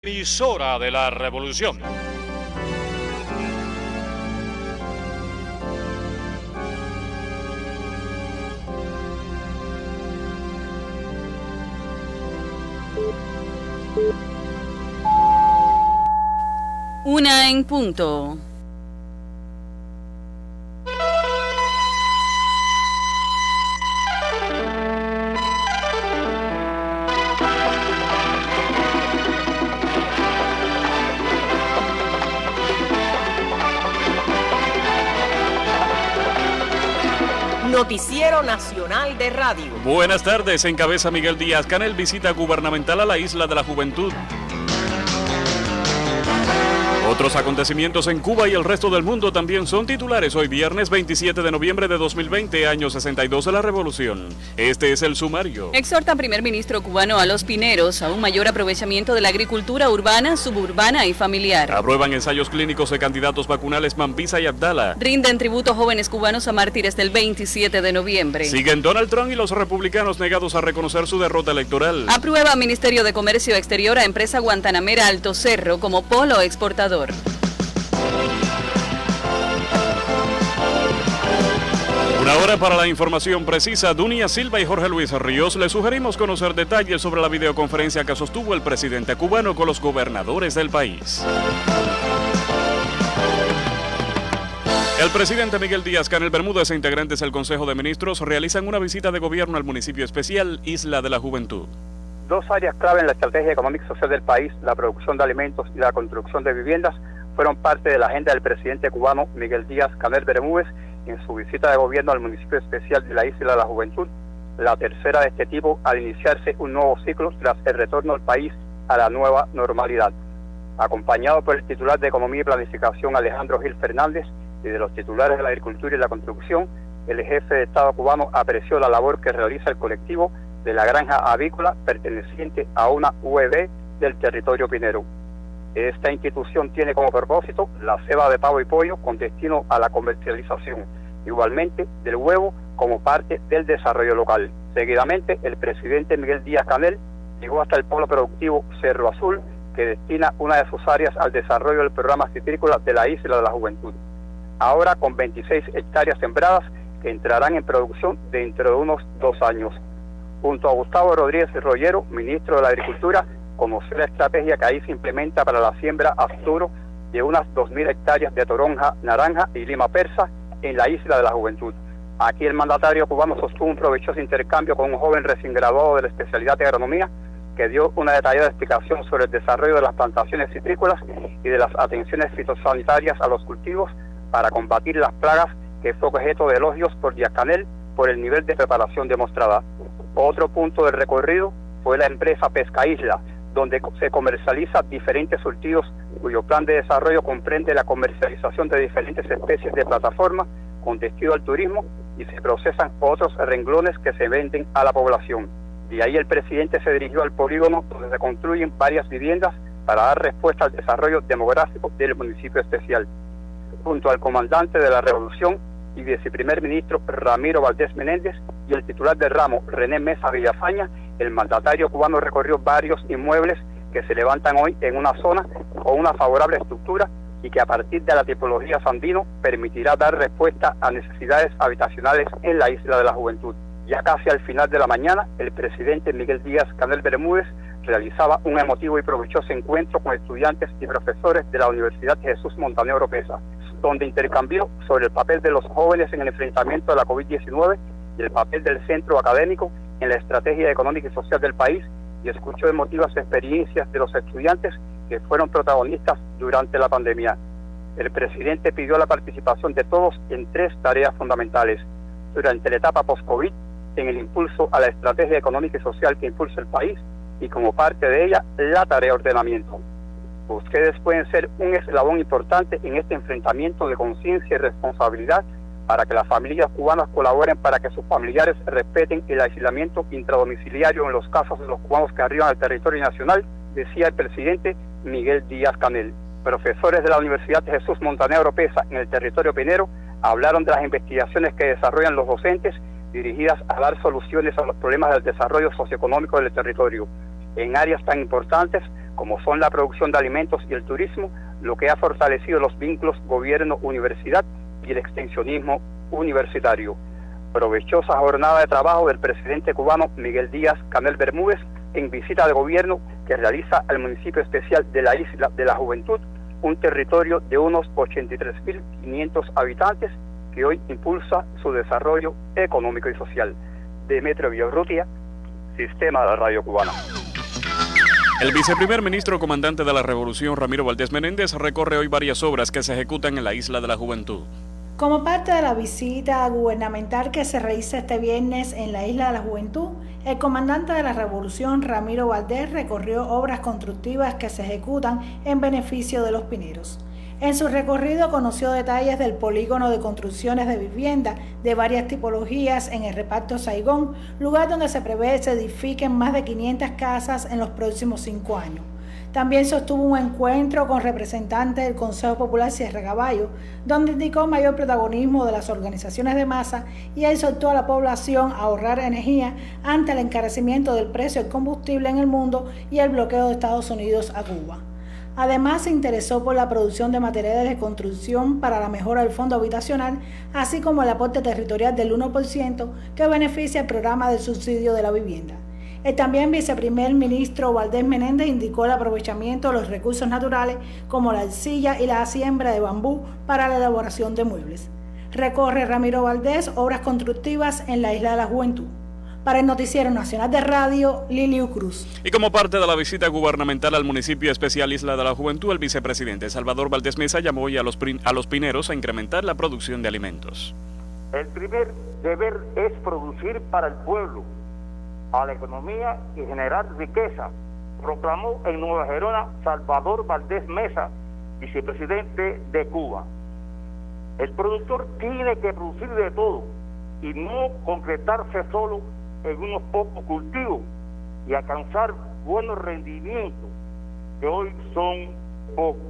Emisora de la Revolución. Una en punto. Noticiero Nacional de Radio. Buenas tardes, encabeza Miguel Díaz-Canel visita gubernamental a la Isla de la Juventud. Otros acontecimientos en Cuba y el resto del mundo también son titulares hoy viernes 27 de noviembre de 2020, año 62 de la Revolución. Este es el sumario. Exhorta primer ministro cubano a los pineros a un mayor aprovechamiento de la agricultura urbana, suburbana y familiar. Aprueban ensayos clínicos de candidatos vacunales Mambisa y Abdala. Rinden tributo jóvenes cubanos a mártires del 27 de noviembre. Siguen Donald Trump y los republicanos negados a reconocer su derrota electoral. Aprueba Ministerio de Comercio Exterior a empresa guantanamera Alto Cerro como polo exportador. Una hora para la información precisa. Dunia Silva y Jorge Luis Ríos le sugerimos conocer detalles sobre la videoconferencia que sostuvo el presidente cubano con los gobernadores del país. El presidente Miguel Díaz-Canel Bermúdez e integrantes del Consejo de Ministros realizan una visita de gobierno al municipio especial Isla de la Juventud. Dos áreas clave en la estrategia económica y social del país, la producción de alimentos y la construcción de viviendas, fueron parte de la agenda del presidente cubano Miguel Díaz-Canel Bermúdez en su visita de gobierno al municipio especial de la Isla de la Juventud, la tercera de este tipo al iniciarse un nuevo ciclo tras el retorno al país a la nueva normalidad. Acompañado por el titular de Economía y Planificación Alejandro Gil Fernández y de los titulares de la Agricultura y la Construcción, el jefe de Estado cubano apreció la labor que realiza el colectivo de la granja avícola perteneciente a una UEB del territorio pinero. Esta institución tiene como propósito la ceba de pavo y pollo con destino a la comercialización, igualmente del huevo como parte del desarrollo local. Seguidamente, el presidente Miguel Díaz-Canel llegó hasta el polo productivo Cerro Azul, que destina una de sus áreas al desarrollo del programa citrícola de la Isla de la Juventud. Ahora con 26 hectáreas sembradas que entrarán en producción dentro de unos 2 años. Junto a Gustavo Rodríguez Rollero, ministro de la Agricultura, conoció la estrategia que ahí se implementa para la siembra a futuro de unas 2.000 hectáreas de toronja, naranja y lima persa en la Isla de la Juventud. Aquí el mandatario cubano sostuvo un provechoso intercambio con un joven recién graduado de la especialidad de agronomía que dio una detallada explicación sobre el desarrollo de las plantaciones citrícolas y de las atenciones fitosanitarias a los cultivos para combatir las plagas, que fue objeto de elogios por Díaz-Canel por el nivel de preparación demostrada. Otro punto del recorrido fue la empresa Pesca Isla, donde se comercializa diferentes surtidos cuyo plan de desarrollo comprende la comercialización de diferentes especies de plataforma con destino al turismo y se procesan otros renglones que se venden a la población. De ahí el presidente se dirigió al polígono donde se construyen varias viviendas para dar respuesta al desarrollo demográfico del municipio especial. Junto al comandante de la Revolución y viceprimer ministro Ramiro Valdés Menéndez y el titular del ramo René Mesa Villafaña, el mandatario cubano recorrió varios inmuebles que se levantan hoy en una zona con una favorable estructura y que a partir de la tipología Sandino permitirá dar respuesta a necesidades habitacionales en la Isla de la Juventud. Ya casi al final de la mañana, el presidente Miguel Díaz-Canel Bermúdez realizaba un emotivo y provechoso encuentro con estudiantes y profesores de la Universidad Jesús Montañés Oropesa, donde intercambió sobre el papel de los jóvenes en el enfrentamiento a la COVID-19 y el papel del centro académico en la estrategia económica y social del país, y escuchó emotivas experiencias de los estudiantes que fueron protagonistas durante la pandemia. El presidente pidió la participación de todos en 3 tareas fundamentales durante la etapa post-COVID, en el impulso a la estrategia económica y social que impulsa el país, y como parte de ella, la tarea ordenamiento. Ustedes pueden ser un eslabón importante en este enfrentamiento de conciencia y responsabilidad para que las familias cubanas colaboren para que sus familiares respeten el aislamiento intradomiciliario en los casos de los cubanos que arriban al territorio nacional, decía el presidente Miguel Díaz-Canel. Profesores de la Universidad Jesús Montañés Oropesa en el territorio pinero hablaron de las investigaciones que desarrollan los docentes dirigidas a dar soluciones a los problemas del desarrollo socioeconómico del territorio en áreas tan importantes como son la producción de alimentos y el turismo, lo que ha fortalecido los vínculos gobierno-universidad y el extensionismo universitario. Provechosa jornada de trabajo del presidente cubano Miguel Díaz-Canel Bermúdez en visita de gobierno que realiza al municipio especial de la Isla de la Juventud, un territorio de unos 83.500 habitantes que hoy impulsa su desarrollo económico y social. Demetrio Villarrutia, Sistema de la Radio Cubana. El viceprimer ministro comandante de la Revolución, Ramiro Valdés Menéndez, recorre hoy varias obras que se ejecutan en la Isla de la Juventud. Como parte de la visita gubernamental que se realiza este viernes en la Isla de la Juventud, el comandante de la Revolución, Ramiro Valdés, recorrió obras constructivas que se ejecutan en beneficio de los pineros. En su recorrido conoció detalles del polígono de construcciones de vivienda de varias tipologías en el reparto Saigón, lugar donde se prevé se edifiquen más de 500 casas en los próximos 5 años. También sostuvo un encuentro con representantes del Consejo Popular Sierra Caballo, donde indicó mayor protagonismo de las organizaciones de masa y exhortó a la población a ahorrar energía ante el encarecimiento del precio del combustible en el mundo y el bloqueo de Estados Unidos a Cuba. Además, se interesó por la producción de materiales de construcción para la mejora del fondo habitacional, así como el aporte territorial del 1% que beneficia el programa de subsidio de la vivienda. El también viceprimer ministro Valdés Menéndez indicó el aprovechamiento de los recursos naturales como la arcilla y la siembra de bambú para la elaboración de muebles. Recorre Ramiro Valdés obras constructivas en la Isla de la Juventud. Para el Noticiero Nacional de Radio, Liliu Cruz. Y como parte de la visita gubernamental al municipio especial Isla de la Juventud, el vicepresidente Salvador Valdés Mesa llamó hoy a los pineros a incrementar la producción de alimentos. El primer deber es producir para el pueblo, a la economía y generar riqueza, proclamó en Nueva Gerona Salvador Valdés Mesa, vicepresidente de Cuba. El productor tiene que producir de todo y no concretarse solo en unos pocos cultivos y alcanzar buenos rendimientos, que hoy son pocos.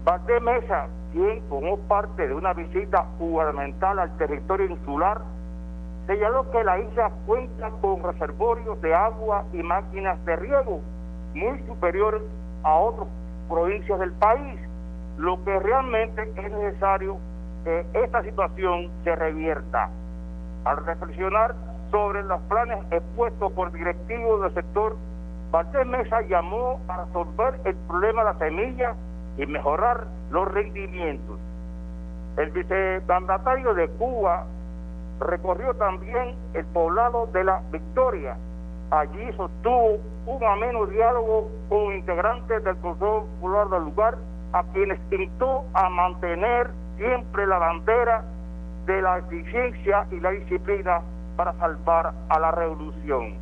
Valdés Mesa, quien formó parte de una visita gubernamental al territorio insular, señaló que la isla cuenta con reservorios de agua y máquinas de riego muy superior a otras provincias del país, lo que realmente es necesario que esta situación se revierta. Al reflexionar sobre los planes expuestos por directivos del sector, Valdés Mesa llamó a resolver el problema de la semilla y mejorar los rendimientos. El vicemandatario de Cuba recorrió también el poblado de La Victoria. Allí sostuvo un ameno diálogo con integrantes del Consejo Popular del lugar, a quienes invitó a mantener siempre la bandera de la eficiencia y la disciplina para salvar a la revolución.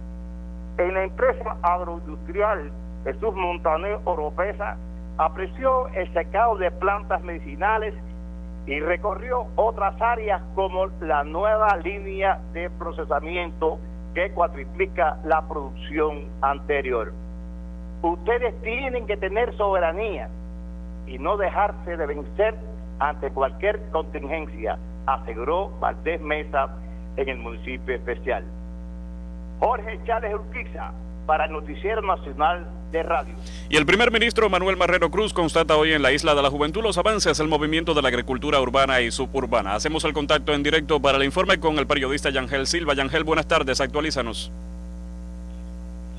En la empresa agroindustrial Jesús Montaner Oropesa apreció el secado de plantas medicinales y recorrió otras áreas como la nueva línea de procesamiento que cuatriplica la producción anterior. Ustedes tienen que tener soberanía y no dejarse de vencer ante cualquier contingencia, aseguró Valdés Mesa en el municipio especial. Jorge Chávez Urquiza, para el Noticiero Nacional de Radio. Y el primer ministro Manuel Marrero Cruz constata hoy en la Isla de la Juventud los avances del movimiento de la agricultura urbana y suburbana. Hacemos el contacto en directo para el informe con el periodista Yangel Silva. Yangel, buenas tardes, actualízanos.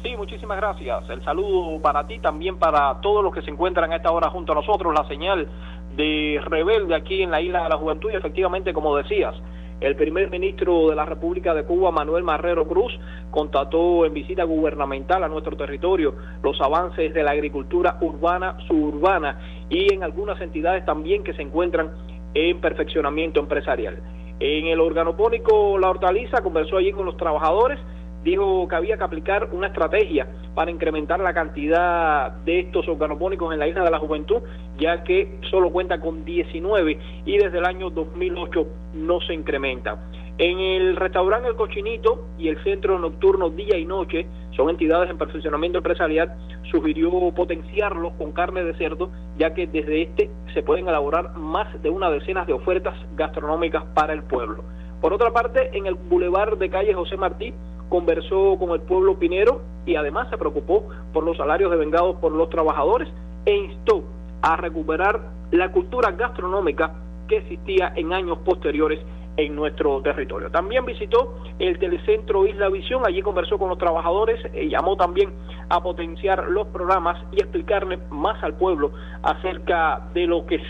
Sí, muchísimas gracias. El saludo para ti, también para todos los que se encuentran a esta hora junto a nosotros. La señal de Rebelde aquí en la Isla de la Juventud y efectivamente, como decías, el primer ministro de la República de Cuba, Manuel Marrero Cruz, constató en visita gubernamental a nuestro territorio los avances de la agricultura urbana, suburbana y en algunas entidades también que se encuentran en perfeccionamiento empresarial. En el organopónico La Hortaliza conversó allí con los trabajadores, dijo que había que aplicar una estrategia para incrementar la cantidad de estos organopónicos en la Isla de la Juventud, ya que solo cuenta con 19 y desde el año 2008 no se incrementa. En el restaurante El Cochinito y el centro nocturno Día y Noche, son entidades en perfeccionamiento empresarial, sugirió potenciarlos con carne de cerdo, ya que desde este se pueden elaborar más de una decena de ofertas gastronómicas para el pueblo. Por otra parte, en el Boulevard de Calle José Martí, conversó con el pueblo pinero y además se preocupó por los salarios devengados por los trabajadores e instó a recuperar la cultura gastronómica que existía en años posteriores en nuestro territorio. También visitó el telecentro Isla Visión, allí conversó con los trabajadores, llamó también a potenciar los programas y explicarle más al pueblo acerca de lo que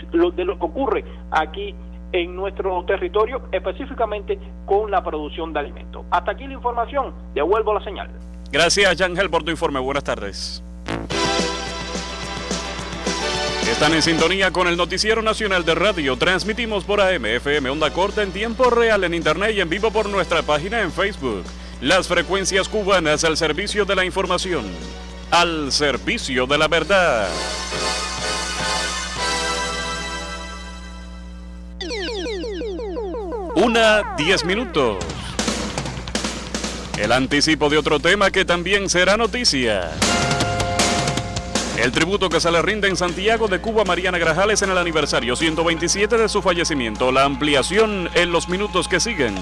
ocurre aquí en nuestro territorio, específicamente con la producción de alimentos. Hasta aquí la información, devuelvo la señal. Gracias, Yangel, por tu informe. Buenas tardes. Están en sintonía con el Noticiero Nacional de Radio. Transmitimos por AM, FM, onda corta en tiempo real en Internet y en vivo por nuestra página en Facebook. Las frecuencias cubanas al servicio de la información, al servicio de la verdad. Una 10 minutos. El anticipo de otro tema que también será noticia. El tributo que se le rinde en Santiago de Cuba a Mariana Grajales en el aniversario 127 de su fallecimiento. La ampliación en los minutos que siguen.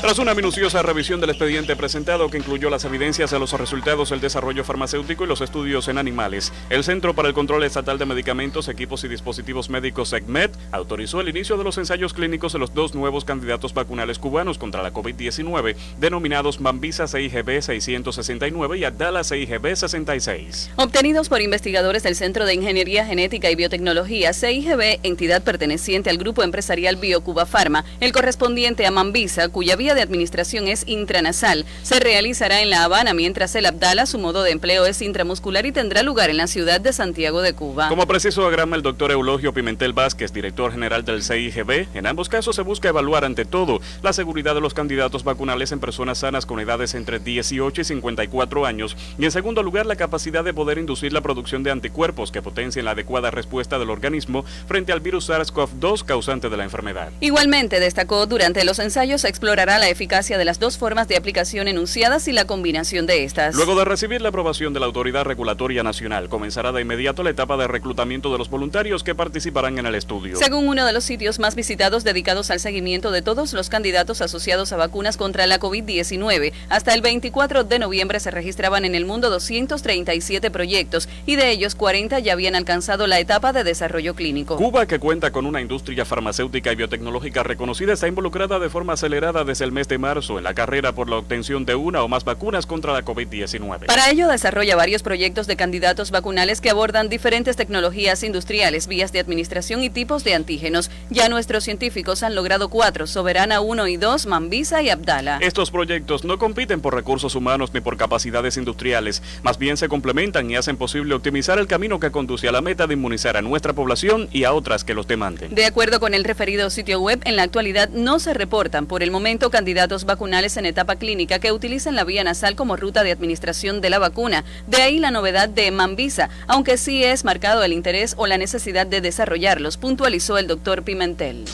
Tras una minuciosa revisión del expediente presentado que incluyó las evidencias de los resultados del desarrollo farmacéutico y los estudios en animales, el Centro para el Control Estatal de Medicamentos, Equipos y Dispositivos Médicos, SECMED, autorizó el inicio de los ensayos clínicos de los dos nuevos candidatos vacunales cubanos contra la COVID-19, denominados Mambisa CIGB 669 y Abdala CIGB 66. Obtenidos por investigadores del Centro de Ingeniería Genética y Biotecnología, CIGB, entidad perteneciente al grupo empresarial BioCuba Pharma, el correspondiente a Mambisa, cuya vía de administración es intranasal, se realizará en La Habana, mientras el Abdala, su modo de empleo es intramuscular y tendrá lugar en la ciudad de Santiago de Cuba. Como precisó agrama el doctor Eulogio Pimentel Vázquez, director general del CIGB, en ambos casos se busca evaluar ante todo la seguridad de los candidatos vacunales en personas sanas con edades entre 18 y 54 años y en segundo lugar la capacidad de poder inducir la producción de anticuerpos que potencien la adecuada respuesta del organismo frente al virus SARS-CoV-2 causante de la enfermedad. Igualmente destacó, durante los ensayos se explorará la eficacia de las dos formas de aplicación enunciadas y la combinación de estas. Luego de recibir la aprobación de la Autoridad Regulatoria Nacional, comenzará de inmediato la etapa de reclutamiento de los voluntarios que participarán en el estudio. Según uno de los sitios más visitados dedicados al seguimiento de todos los candidatos asociados a vacunas contra la COVID-19, hasta el 24 de noviembre se registraban en el mundo 237 proyectos y de ellos 40 ya habían alcanzado la etapa de desarrollo clínico. Cuba, que cuenta con una industria farmacéutica y biotecnológica reconocida, está involucrada de forma acelerada desde el mes de marzo en la carrera por la obtención de una o más vacunas contra la COVID-19. Para ello desarrolla varios proyectos de candidatos vacunales que abordan diferentes tecnologías industriales, vías de administración y tipos de antígenos. Ya nuestros científicos han logrado 4, Soberana 1 y 2, Mambisa y Abdala. Estos proyectos no compiten por recursos humanos ni por capacidades industriales, más bien se complementan y hacen posible optimizar el camino que conduce a la meta de inmunizar a nuestra población y a otras que los demanden. De acuerdo con el referido sitio web, en la actualidad no se reportan por el momento candidatos vacunales en etapa clínica que utilicen la vía nasal como ruta de administración de la vacuna. De ahí la novedad de Mambisa, aunque sí es marcado el interés o la necesidad de desarrollarlos, puntualizó el doctor Pimentel.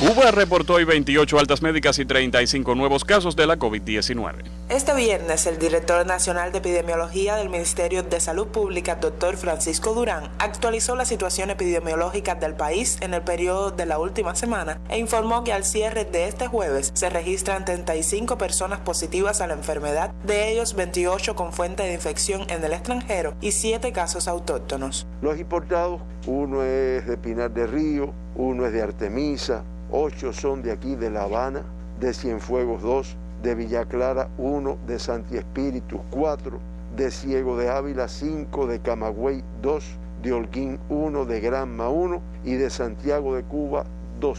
Cuba reportó hoy 28 altas médicas y 35 nuevos casos de la COVID-19. Este viernes, el director nacional de epidemiología del Ministerio de Salud Pública, doctor Francisco Durán, actualizó la situación epidemiológica del país en el periodo de la última semana e informó que al cierre de este jueves se registran 35 personas positivas a la enfermedad, de ellos 28 con fuente de infección en el extranjero y 7 casos autóctonos. Los importados, uno es de Pinar del Río, uno es de Artemisa, 8 son de aquí de La Habana, de Cienfuegos 2, de Villa Clara 1, de Santi Espíritu 4, de Ciego de Ávila 5, de Camagüey 2, de Holguín 1, de Granma 1 y de Santiago de Cuba 2.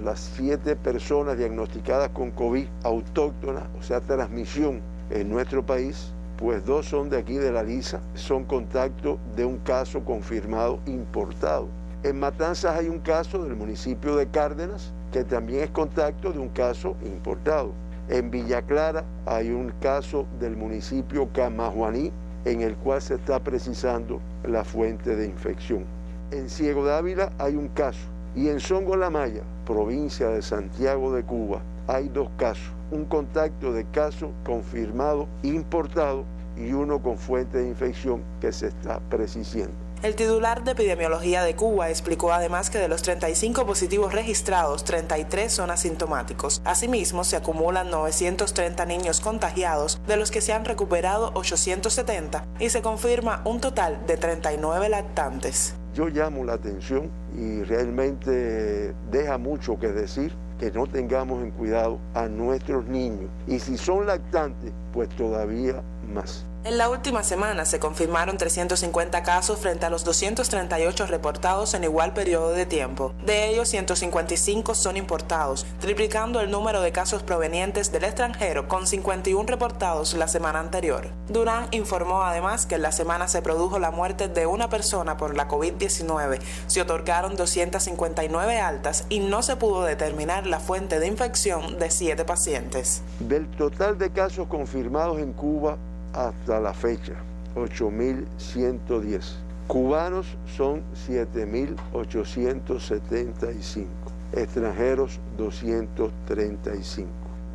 Las 7 personas diagnosticadas con COVID autóctonas, o sea, transmisión en nuestro país, pues 2 son de aquí de La Lisa, son contacto de un caso confirmado importado. En Matanzas hay un caso del municipio de Cárdenas, que también es contacto de un caso importado. En Villa Clara hay un caso del municipio Camajuaní, en el cual se está precisando la fuente de infección. En Ciego de Ávila hay un caso. Y en Songo La Maya, provincia de Santiago de Cuba, hay 2 casos. Un contacto de caso confirmado importado y uno con fuente de infección que se está precisando. El titular de epidemiología de Cuba explicó además que de los 35 positivos registrados, 33 son asintomáticos. Asimismo, se acumulan 930 niños contagiados, de los que se han recuperado 870 y se confirma un total de 39 lactantes. Yo llamo la atención y realmente deja mucho que decir que no tengamos en cuidado a nuestros niños. Y si son lactantes, pues todavía más. En la última semana se confirmaron 350 casos frente a los 238 reportados en igual periodo de tiempo. De ellos, 155 son importados, triplicando el número de casos provenientes del extranjero, con 51 reportados la semana anterior. Durán informó además que en la semana se produjo la muerte de una persona por la COVID-19, se otorgaron 259 altas y no se pudo determinar la fuente de infección de 7 pacientes. Del total de casos confirmados en Cuba, hasta la fecha, 8.110. Cubanos son 7.875. Extranjeros, 235.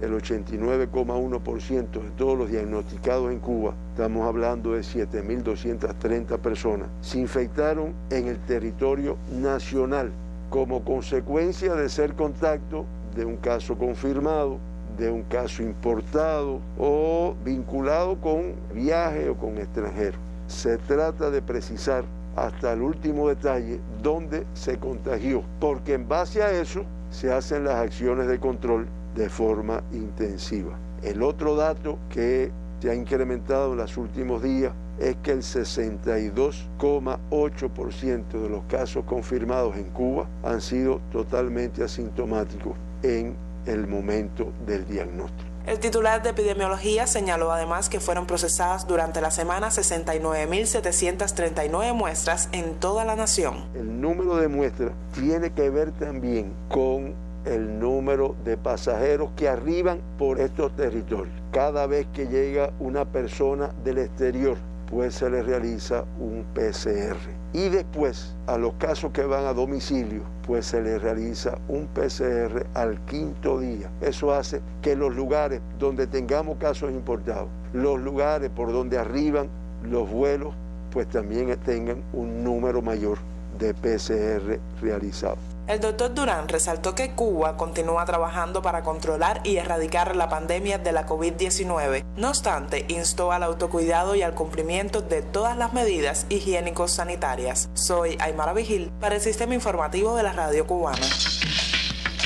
El 89,1% de todos los diagnosticados en Cuba, estamos hablando de 7.230 personas, se infectaron en el territorio nacional como consecuencia de ser contacto de un caso confirmado, de un caso importado o vinculado con viaje o con extranjero. Se trata de precisar hasta el último detalle dónde se contagió, porque en base a eso se hacen las acciones de control de forma intensiva. El otro dato que se ha incrementado en los últimos días es que el 62,8% de los casos confirmados en Cuba han sido totalmente asintomáticos en el momento del diagnóstico. El titular de epidemiología señaló además que fueron procesadas durante la semana 69.739 muestras en toda la nación. El número de muestras tiene que ver también con el número de pasajeros que arriban por estos territorios. Cada vez que llega una persona del exterior, pues se le realiza un PCR. Y después, a los casos que van a domicilio, pues se le realiza un PCR al 5º día. Eso hace que los lugares donde tengamos casos importados, los lugares por donde arriban los vuelos, pues también tengan un número mayor de PCR realizados. El doctor Durán resaltó que Cuba continúa trabajando para controlar y erradicar la pandemia de la COVID-19. No obstante, instó al autocuidado y al cumplimiento de todas las medidas higiénico-sanitarias. Soy Aymara Vigil para el Sistema Informativo de la Radio Cubana.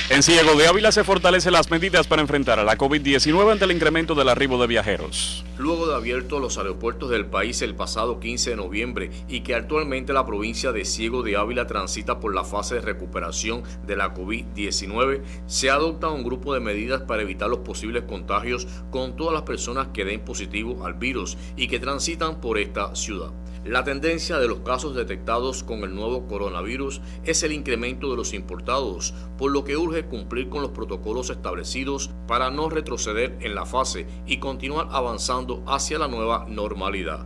En Ciego de Ávila se fortalecen las medidas para enfrentar a la COVID-19 ante el incremento del arribo de viajeros. Luego de abierto los aeropuertos del país el pasado 15 de noviembre y que actualmente la provincia de Ciego de Ávila transita por la fase de recuperación de la COVID-19, se adopta un grupo de medidas para evitar los posibles contagios con todas las personas que den positivo al virus y que transitan por esta ciudad. La tendencia de los casos detectados con el nuevo coronavirus es el incremento de los importados, por lo que urge cumplir con los protocolos establecidos para no retroceder en la fase y continuar avanzando hacia la nueva normalidad.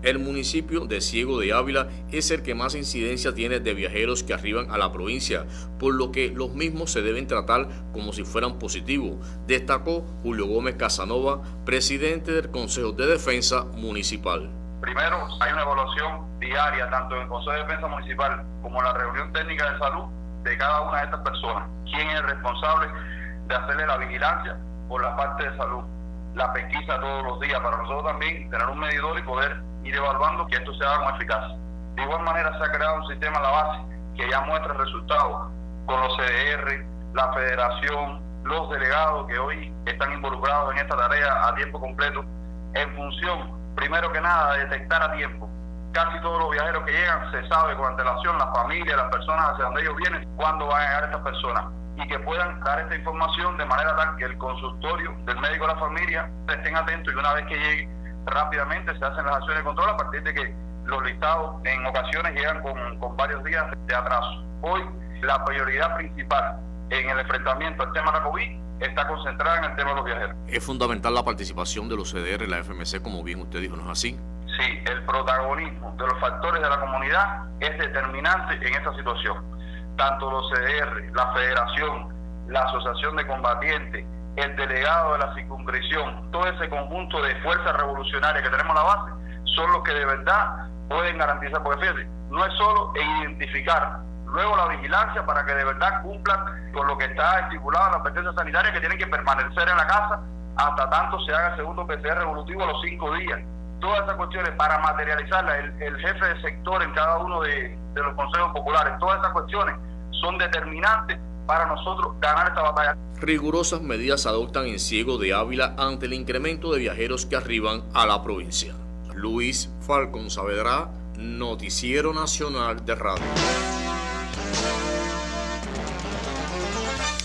El municipio de Ciego de Ávila es el que más incidencia tiene de viajeros que arriban a la provincia, por lo que los mismos se deben tratar como si fueran positivos, destacó Julio Gómez Casanova, presidente del Consejo de Defensa Municipal. Primero, hay una evaluación diaria, tanto en el Consejo de Defensa Municipal como en la reunión técnica de salud, de cada una de estas personas. ¿Quién es el responsable de hacerle la vigilancia por la parte de salud? La pesquisa todos los días, para nosotros también tener un medidor y poder ir evaluando que esto sea más eficaz. De igual manera se ha creado un sistema a la base que ya muestra resultados con los CDR, la federación, los delegados que hoy están involucrados en esta tarea a tiempo completo, en función, primero que nada, de detectar a tiempo. Casi todos los viajeros que llegan se sabe con antelación, la familia, las personas hacia donde ellos vienen, cuándo van a llegar estas personas, y que puedan dar esta información de manera tal que el consultorio del médico de la familia estén atentos y una vez que llegue rápidamente se hacen las acciones de control a partir de que los listados en ocasiones llegan con varios días de atraso. Hoy la prioridad principal en el enfrentamiento al tema de la COVID está concentrada en el tema de los viajeros. Es fundamental la participación de los CDR y la FMC, como bien usted dijo, ¿no es así? Sí, el protagonismo de los factores de la comunidad es determinante en esta situación. Tanto los CDR, la Federación, la Asociación de Combatientes, el delegado de la circunscripción, todo ese conjunto de fuerzas revolucionarias que tenemos a la base, son los que de verdad pueden garantizar, porque fíjense, no es solo identificar, luego la vigilancia para que de verdad cumplan con lo que está estipulado en la advertencia sanitaria, que tienen que permanecer en la casa hasta tanto se haga el segundo PCR evolutivo a los 5 días. Todas esas cuestiones para materializarlas, el jefe de sector en cada uno de los consejos populares, todas esas cuestiones son determinantes para nosotros ganar esta batalla. Rigurosas medidas adoptan en Ciego de Ávila ante el incremento de viajeros que arriban a la provincia. Luis Falcón Saavedra, Noticiero Nacional de Radio.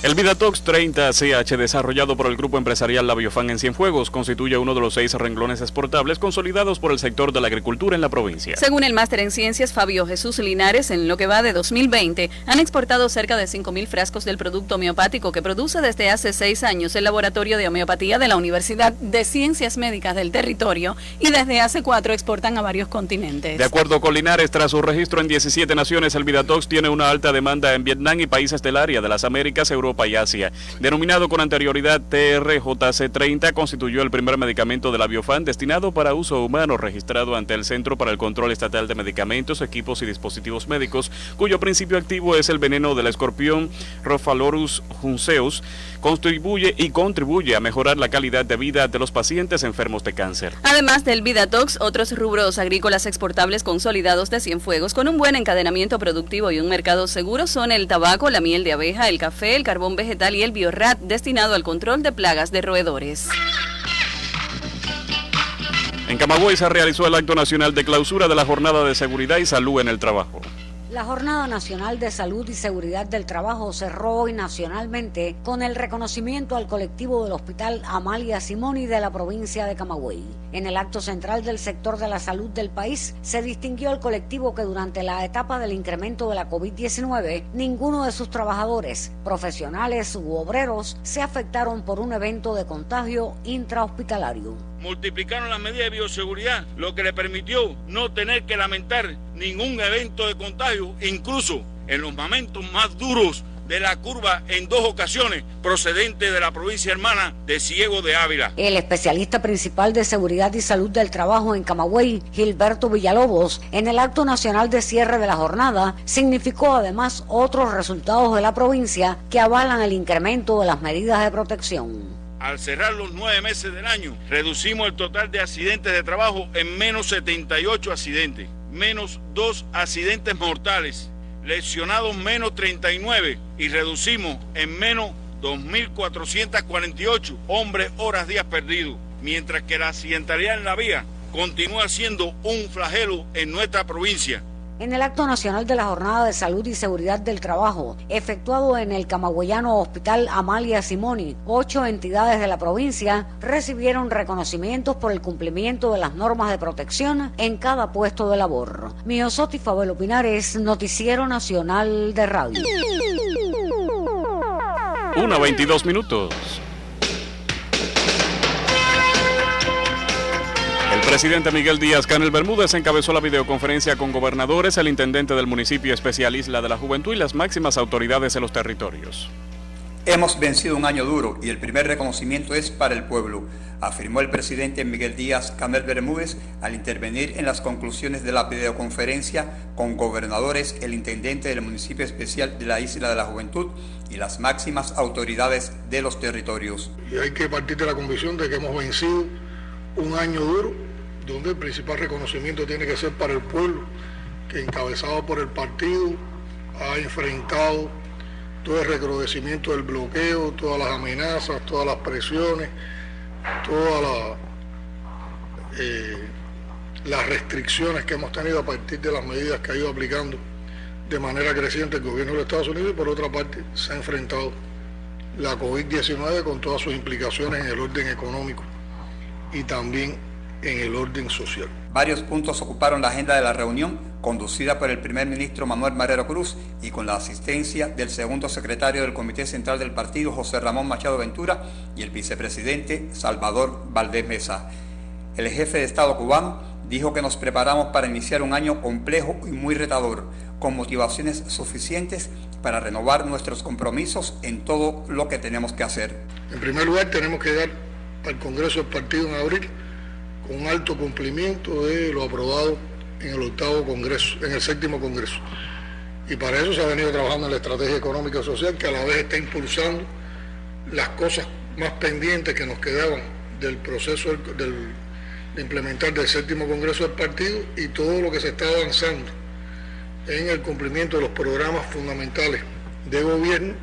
El Vidatox 30CH, desarrollado por el grupo empresarial La Biofan en Cienfuegos, constituye uno de los 6 renglones exportables consolidados por el sector de la agricultura en la provincia. Según el máster en ciencias Fabio Jesús Linares, en lo que va de 2020, han exportado cerca de 5.000 frascos del producto homeopático que produce desde hace 6 años el Laboratorio de Homeopatía de la Universidad de Ciencias Médicas del Territorio, y desde hace 4 exportan a varios continentes. De acuerdo con Linares, tras su registro en 17 naciones, el Vidatox tiene una alta demanda en Vietnam y países del área de las Américas, Europa y Asia. Denominado con anterioridad TRJC30, constituyó el primer medicamento de la Biofan destinado para uso humano, registrado ante el Centro para el Control Estatal de Medicamentos, Equipos y Dispositivos Médicos, cuyo principio activo es el veneno del escorpión Rhophalorus junceus. Contribuye a mejorar la calidad de vida de los pacientes enfermos de cáncer. Además del Vidatox, otros rubros agrícolas exportables consolidados de Cienfuegos con un buen encadenamiento productivo y un mercado seguro son el tabaco, la miel de abeja, el café, el carbón vegetal y el Biorat, destinado al control de plagas de roedores. En Camagüey se realizó el acto nacional de clausura de la Jornada de Seguridad y Salud en el Trabajo. La Jornada Nacional de Salud y Seguridad del Trabajo cerró hoy nacionalmente con el reconocimiento al colectivo del Hospital Amalia Simoni de la provincia de Camagüey. En el acto central del sector de la salud del país se distinguió al colectivo que durante la etapa del incremento de la COVID-19, ninguno de sus trabajadores, profesionales u obreros, se afectaron por un evento de contagio intrahospitalario. Multiplicaron las medidas de bioseguridad, lo que le permitió no tener que lamentar ningún evento de contagio, incluso en los momentos más duros de la curva en 2 ocasiones, procedente de la provincia hermana de Ciego de Ávila. El especialista principal de Seguridad y Salud del Trabajo en Camagüey, Gilberto Villalobos, en el acto nacional de cierre de la jornada, significó además otros resultados de la provincia que avalan el incremento de las medidas de protección. Al cerrar los 9 meses del año, reducimos el total de accidentes de trabajo en menos 78 accidentes, menos 2 accidentes mortales, lesionados menos 39 y reducimos en menos 2.448 hombres horas días perdidos, mientras que la accidentalidad en la vía continúa siendo un flagelo en nuestra provincia. En el acto nacional de la Jornada de Salud y Seguridad del Trabajo, efectuado en el camagüeyano Hospital Amalia Simoni, 8 entidades de la provincia recibieron reconocimientos por el cumplimiento de las normas de protección en cada puesto de labor. Miosoti Fabelo Pinares, Noticiero Nacional de Radio. 1:22. El presidente Miguel Díaz-Canel Bermúdez encabezó la videoconferencia con gobernadores, el intendente del municipio especial Isla de la Juventud y las máximas autoridades de los territorios. Hemos vencido un año duro y el primer reconocimiento es para el pueblo, afirmó el presidente Miguel Díaz-Canel Bermúdez al intervenir en las conclusiones de la videoconferencia con gobernadores, el intendente del municipio especial de la Isla de la Juventud y las máximas autoridades de los territorios. Y hay que partir de la convicción de que hemos vencido un año duro, donde el principal reconocimiento tiene que ser para el pueblo, que encabezado por el partido ha enfrentado todo el recrudecimiento del bloqueo, todas las amenazas, todas las presiones, todas las restricciones que hemos tenido a partir de las medidas que ha ido aplicando de manera creciente el gobierno de los Estados Unidos, y por otra parte se ha enfrentado la COVID-19 con todas sus implicaciones en el orden económico y también en el orden social. Varios puntos ocuparon la agenda de la reunión, conducida por el primer ministro Manuel Marrero Cruz y con la asistencia del segundo secretario del Comité Central del Partido, José Ramón Machado Ventura, y el vicepresidente Salvador Valdés Mesa. El jefe de Estado cubano dijo que nos preparamos para iniciar un año complejo y muy retador, con motivaciones suficientes para renovar nuestros compromisos en todo lo que tenemos que hacer. En primer lugar, tenemos que dar al Congreso del Partido en abril con un alto cumplimiento de lo aprobado en el 8º Congreso, en el 7º Congreso. Y para eso se ha venido trabajando en la estrategia económica y social, que a la vez está impulsando las cosas más pendientes que nos quedaban del proceso de implementar del 7º Congreso del partido, y todo lo que se está avanzando en el cumplimiento de los programas fundamentales de gobierno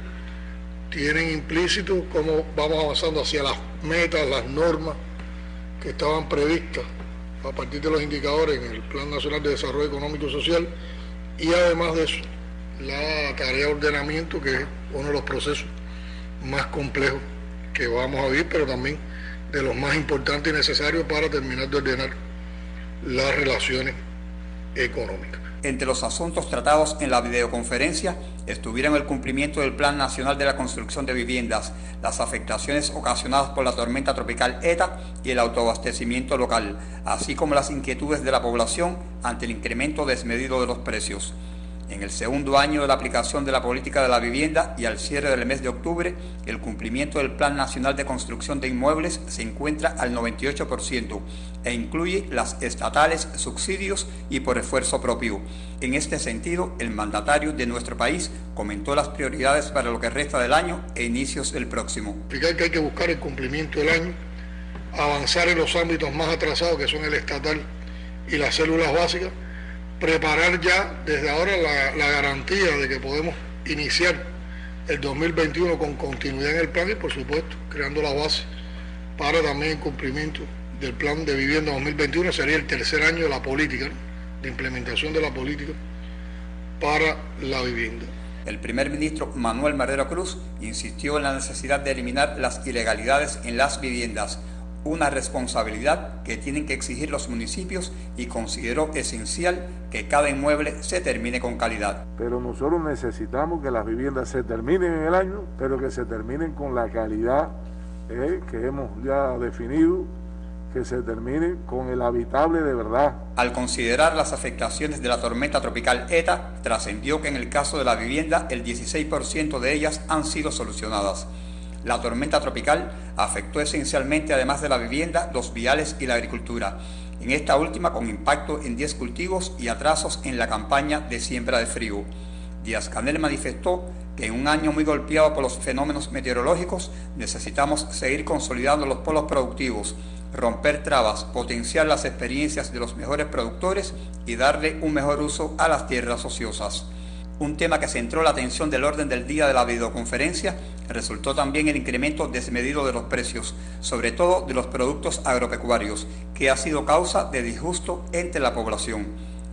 tienen implícito cómo vamos avanzando hacia las metas, las normas que estaban previstas a partir de los indicadores en el Plan Nacional de Desarrollo Económico y Social, y además de eso, la tarea de ordenamiento, que es uno de los procesos más complejos que vamos a vivir, pero también de los más importantes y necesarios para terminar de ordenar las relaciones económicas. Entre los asuntos tratados en la videoconferencia estuvieron el cumplimiento del Plan Nacional de la Construcción de Viviendas, las afectaciones ocasionadas por la tormenta tropical ETA y el autoabastecimiento local, así como las inquietudes de la población ante el incremento desmedido de los precios. En el segundo año de la aplicación de la política de la vivienda y al cierre del mes de octubre, el cumplimiento del Plan Nacional de Construcción de Inmuebles se encuentra al 98% e incluye las estatales, subsidios y por esfuerzo propio. En este sentido, el mandatario de nuestro país comentó las prioridades para lo que resta del año e inicios del próximo. Que hay que buscar el cumplimiento del año, avanzar en los ámbitos más atrasados, que son el estatal y las células básicas, preparar ya desde ahora la garantía de que podemos iniciar el 2021 con continuidad en el plan, y por supuesto creando la base para también el cumplimiento del plan de vivienda 2021. Sería el tercer año de la política, ¿no?, de implementación de la política para la vivienda. El primer ministro Manuel Marrero Cruz insistió en la necesidad de eliminar las ilegalidades en las viviendas, una responsabilidad que tienen que exigir los municipios, y consideró esencial que cada inmueble se termine con calidad. Pero nosotros necesitamos que las viviendas se terminen en el año, pero que se terminen con la calidad que hemos ya definido, que se termine con el habitable de verdad. Al considerar las afectaciones de la tormenta tropical ETA, trascendió que en el caso de la vivienda, el 16% de ellas han sido solucionadas. La tormenta tropical afectó esencialmente, además de la vivienda, los viales y la agricultura, en esta última con impacto en 10 cultivos y atrasos en la campaña de siembra de frío. Díaz-Canel manifestó que en un año muy golpeado por los fenómenos meteorológicos necesitamos seguir consolidando los polos productivos, romper trabas, potenciar las experiencias de los mejores productores y darle un mejor uso a las tierras ociosas. Un tema que centró la atención del orden del día de la videoconferencia resultó también el incremento desmedido de los precios, sobre todo de los productos agropecuarios, que ha sido causa de disgusto entre la población.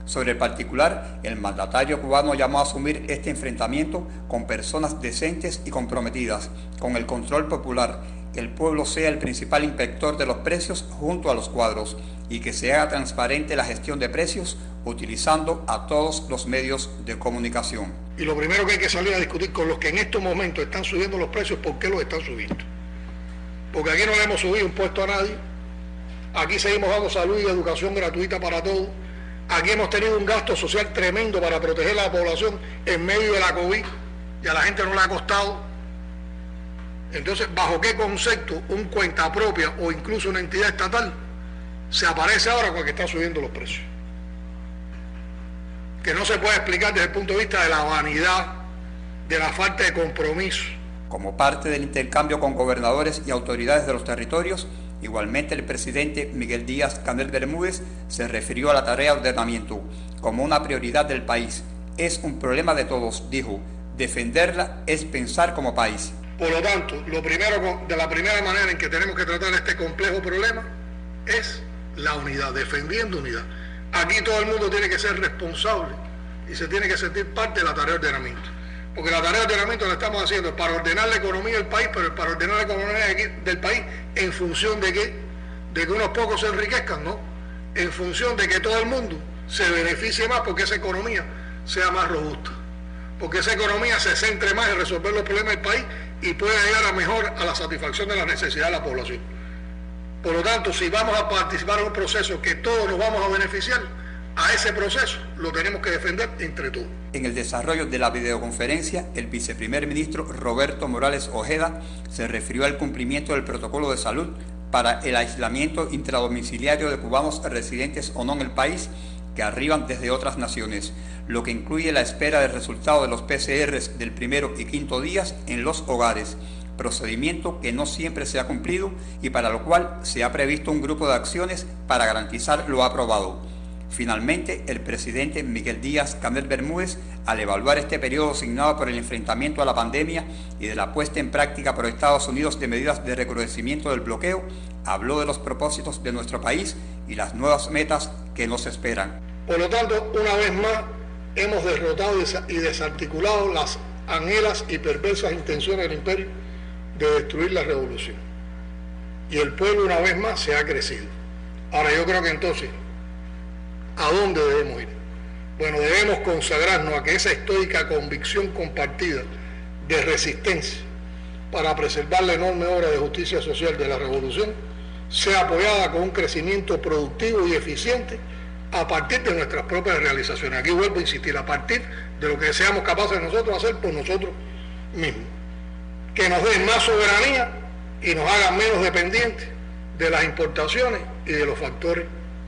Sobre el particular, el mandatario cubano llamó a asumir este enfrentamiento con personas decentes y comprometidas, con el control popular, que el pueblo sea el principal inspector de los precios junto a los cuadros, y que se haga transparente la gestión de precios utilizando a todos los medios de comunicación. Y lo primero que hay que salir a discutir con los que en estos momentos están subiendo los precios, ¿por qué los están subiendo? Porque aquí no le hemos subido impuesto a nadie, aquí seguimos dando salud y educación gratuita para todos, aquí hemos tenido un gasto social tremendo para proteger a la población en medio de la COVID, y a la gente no le ha costado. Entonces, ¿bajo qué concepto un cuenta propia o incluso una entidad estatal se aparece ahora con que está subiendo los precios? Que no se puede explicar desde el punto de vista de la vanidad, de la falta de compromiso. Como parte del intercambio con gobernadores y autoridades de los territorios, igualmente el presidente Miguel Díaz-Canel Bermúdez se refirió a la tarea de ordenamiento como una prioridad del país. Es un problema de todos, dijo. Defenderla es pensar como país. Por lo tanto, de la primera manera en que tenemos que tratar este complejo problema es la unidad, defendiendo unidad. Aquí todo el mundo tiene que ser responsable y se tiene que sentir parte de la tarea de ordenamiento. Porque la tarea de ordenamiento la estamos haciendo es para ordenar la economía del país, pero es para ordenar la economía del país en función de qué, de que unos pocos se enriquezcan, ¿no? En función de que todo el mundo se beneficie más, porque esa economía sea más robusta, porque esa economía se centre más en resolver los problemas del país y pueda llegar mejor a la satisfacción de las necesidades de la población. Por lo tanto, si vamos a participar en un proceso que todos nos vamos a beneficiar, a ese proceso lo tenemos que defender entre todos. En el desarrollo de la videoconferencia, el viceprimer ministro Roberto Morales Ojeda se refirió al cumplimiento del protocolo de salud para el aislamiento intradomiciliario de cubanos residentes o no en el país, que arriban desde otras naciones, lo que incluye la espera del resultado de los PCRs del primero y quinto días en los hogares, procedimiento que no siempre se ha cumplido y para lo cual se ha previsto un grupo de acciones para garantizar lo aprobado. Finalmente, el presidente Miguel Díaz-Canel Bermúdez, al evaluar este periodo signado por el enfrentamiento a la pandemia y de la puesta en práctica por Estados Unidos de medidas de recrudecimiento del bloqueo, habló de los propósitos de nuestro país y las nuevas metas que nos esperan. Por lo tanto, una vez más, hemos derrotado y desarticulado las anhelas y perversas intenciones del imperio de destruir la revolución. Y el pueblo una vez más se ha crecido. Ahora yo creo que entonces, ¿a dónde debemos ir? Bueno, debemos consagrarnos a que esa estoica convicción compartida de resistencia para preservar la enorme obra de justicia social de la revolución sea apoyada con un crecimiento productivo y eficiente a partir de nuestras propias realizaciones. Aquí vuelvo a insistir, a partir de lo que seamos capaces nosotros hacer por nosotros mismos. Que nos den más soberanía y nos hagan menos dependientes de las importaciones y de los factores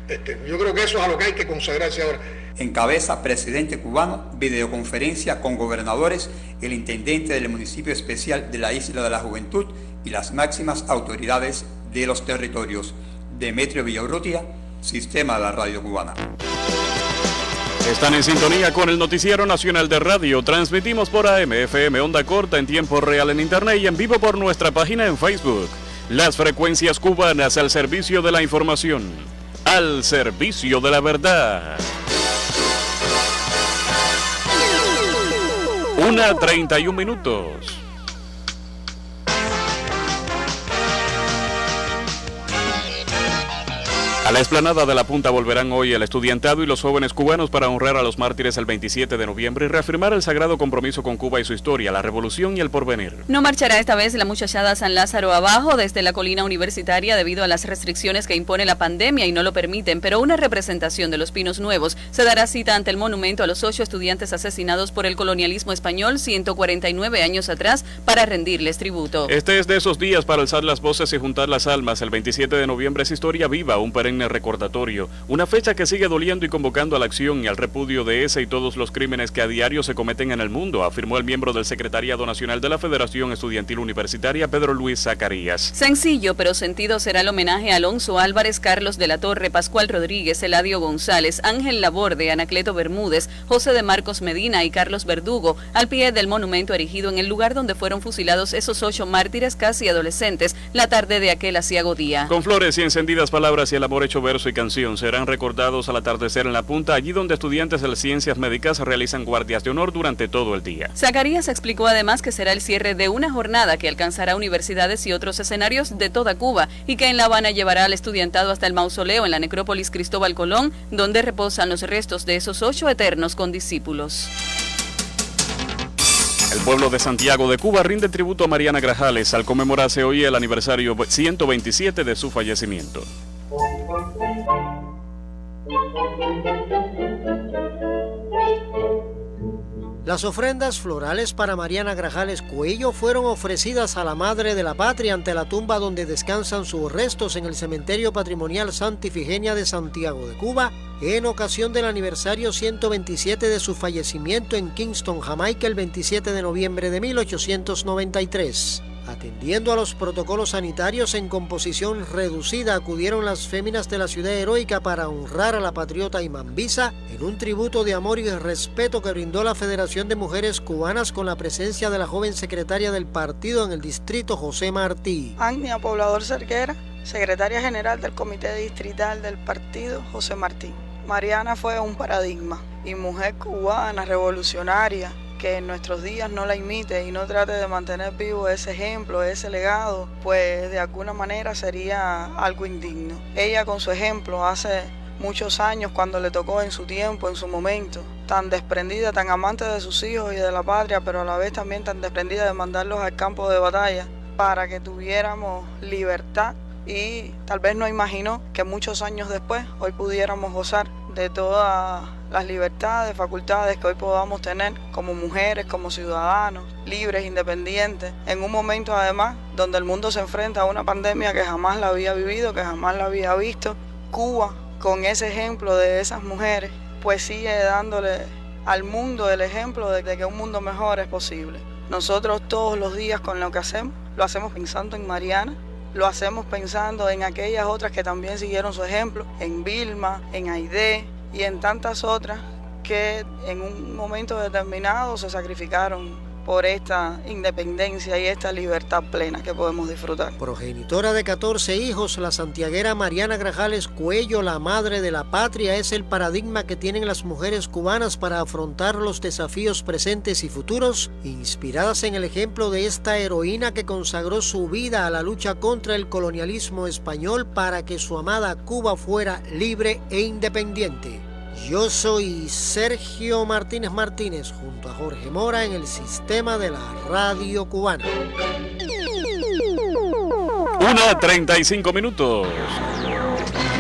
externos. Yo creo que eso es a lo que hay que consagrarse ahora. Encabeza presidente cubano, videoconferencia con gobernadores, el intendente del municipio especial de la Isla de la Juventud y las máximas autoridades de los territorios. Demetrio Villaurrutia, Sistema de la Radio Cubana. Están en sintonía con el Noticiero Nacional de Radio. Transmitimos por AM, FM, onda corta en tiempo real en Internet y en vivo por nuestra página en Facebook. Las frecuencias cubanas al servicio de la información, al servicio de la verdad. 1:31. A la explanada de la Punta volverán hoy el estudiantado y los jóvenes cubanos para honrar a los mártires el 27 de noviembre y reafirmar el sagrado compromiso con Cuba y su historia, la revolución y el porvenir. No marchará esta vez la muchachada San Lázaro abajo desde la colina universitaria debido a las restricciones que impone la pandemia y no lo permiten, pero una representación de los Pinos Nuevos se dará cita ante el monumento a los 8 estudiantes asesinados por el colonialismo español 149 años atrás para rendirles tributo. Este es de esos días para alzar las voces y juntar las almas. El 27 de noviembre es historia viva, un perenne recordatorio, una fecha que sigue doliendo y convocando a la acción y al repudio de ese y todos los crímenes que a diario se cometen en el mundo, afirmó el miembro del Secretariado Nacional de la Federación Estudiantil Universitaria, Pedro Luis Zacarías. Sencillo pero sentido será el homenaje a Alonso Álvarez, Carlos de la Torre, Pascual Rodríguez, Eladio González, Ángel Laborde, Anacleto Bermúdez, José de Marcos Medina y Carlos Verdugo, al pie del monumento erigido en el lugar donde fueron fusilados esos 8 mártires casi adolescentes la tarde de aquel aciago día. Con flores y encendidas palabras y el amor hecho verso y canción serán recordados al atardecer en la Punta, allí donde estudiantes de las ciencias médicas realizan guardias de honor durante todo el día. Zacarías explicó además que será el cierre de una jornada que alcanzará universidades y otros escenarios de toda Cuba y que en La Habana llevará al estudiantado hasta el mausoleo en la necrópolis Cristóbal Colón, donde reposan los restos de esos 8 eternos condiscípulos. El pueblo de Santiago de Cuba rinde tributo a Mariana Grajales al conmemorarse hoy el aniversario 127 de su fallecimiento. Las ofrendas florales para Mariana Grajales Cuello fueron ofrecidas a la Madre de la Patria ante la tumba donde descansan sus restos en el Cementerio Patrimonial Santa Ifigenia de Santiago de Cuba en ocasión del aniversario 127 de su fallecimiento en Kingston, Jamaica, el 27 de noviembre de 1893. Atendiendo a los protocolos sanitarios en composición reducida, acudieron las féminas de la ciudad heroica para honrar a la patriota Imambisa en un tributo de amor y respeto que brindó la Federación de Mujeres Cubanas con la presencia de la joven secretaria del partido en el distrito, José Martí. Agnia Poblador Cerquera, secretaria general del Comité Distrital del partido, José Martí. Mariana fue un paradigma y mujer cubana revolucionaria que en nuestros días no la imite y no trate de mantener vivo ese ejemplo, ese legado, pues de alguna manera sería algo indigno. Ella con su ejemplo hace muchos años, cuando le tocó en su tiempo, en su momento, tan desprendida, tan amante de sus hijos y de la patria, pero a la vez también tan desprendida de mandarlos al campo de batalla para que tuviéramos libertad, y tal vez no imaginó que muchos años después hoy pudiéramos gozar de todas las libertades, facultades que hoy podamos tener como mujeres, como ciudadanos, libres, independientes, en un momento además donde el mundo se enfrenta a una pandemia que jamás la había vivido, que jamás la había visto. Cuba, con ese ejemplo de esas mujeres, pues sigue dándole al mundo el ejemplo de que un mundo mejor es posible. Nosotros todos los días con lo que hacemos, lo hacemos pensando en Mariana, lo hacemos pensando en aquellas otras que también siguieron su ejemplo, en Vilma, en Aide y en tantas otras que en un momento determinado se sacrificaron por esta independencia y esta libertad plena que podemos disfrutar. Progenitora de 14 hijos, la santiaguera Mariana Grajales Cuello, la madre de la patria, es el paradigma que tienen las mujeres cubanas para afrontar los desafíos presentes y futuros, inspiradas en el ejemplo de esta heroína que consagró su vida a la lucha contra el colonialismo español para que su amada Cuba fuera libre e independiente. Yo soy Sergio Martínez Martínez, junto a Jorge Mora en el sistema de la radio cubana. 1:35.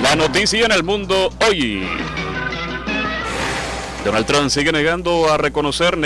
La noticia en el mundo hoy. Donald Trump sigue negado a reconocer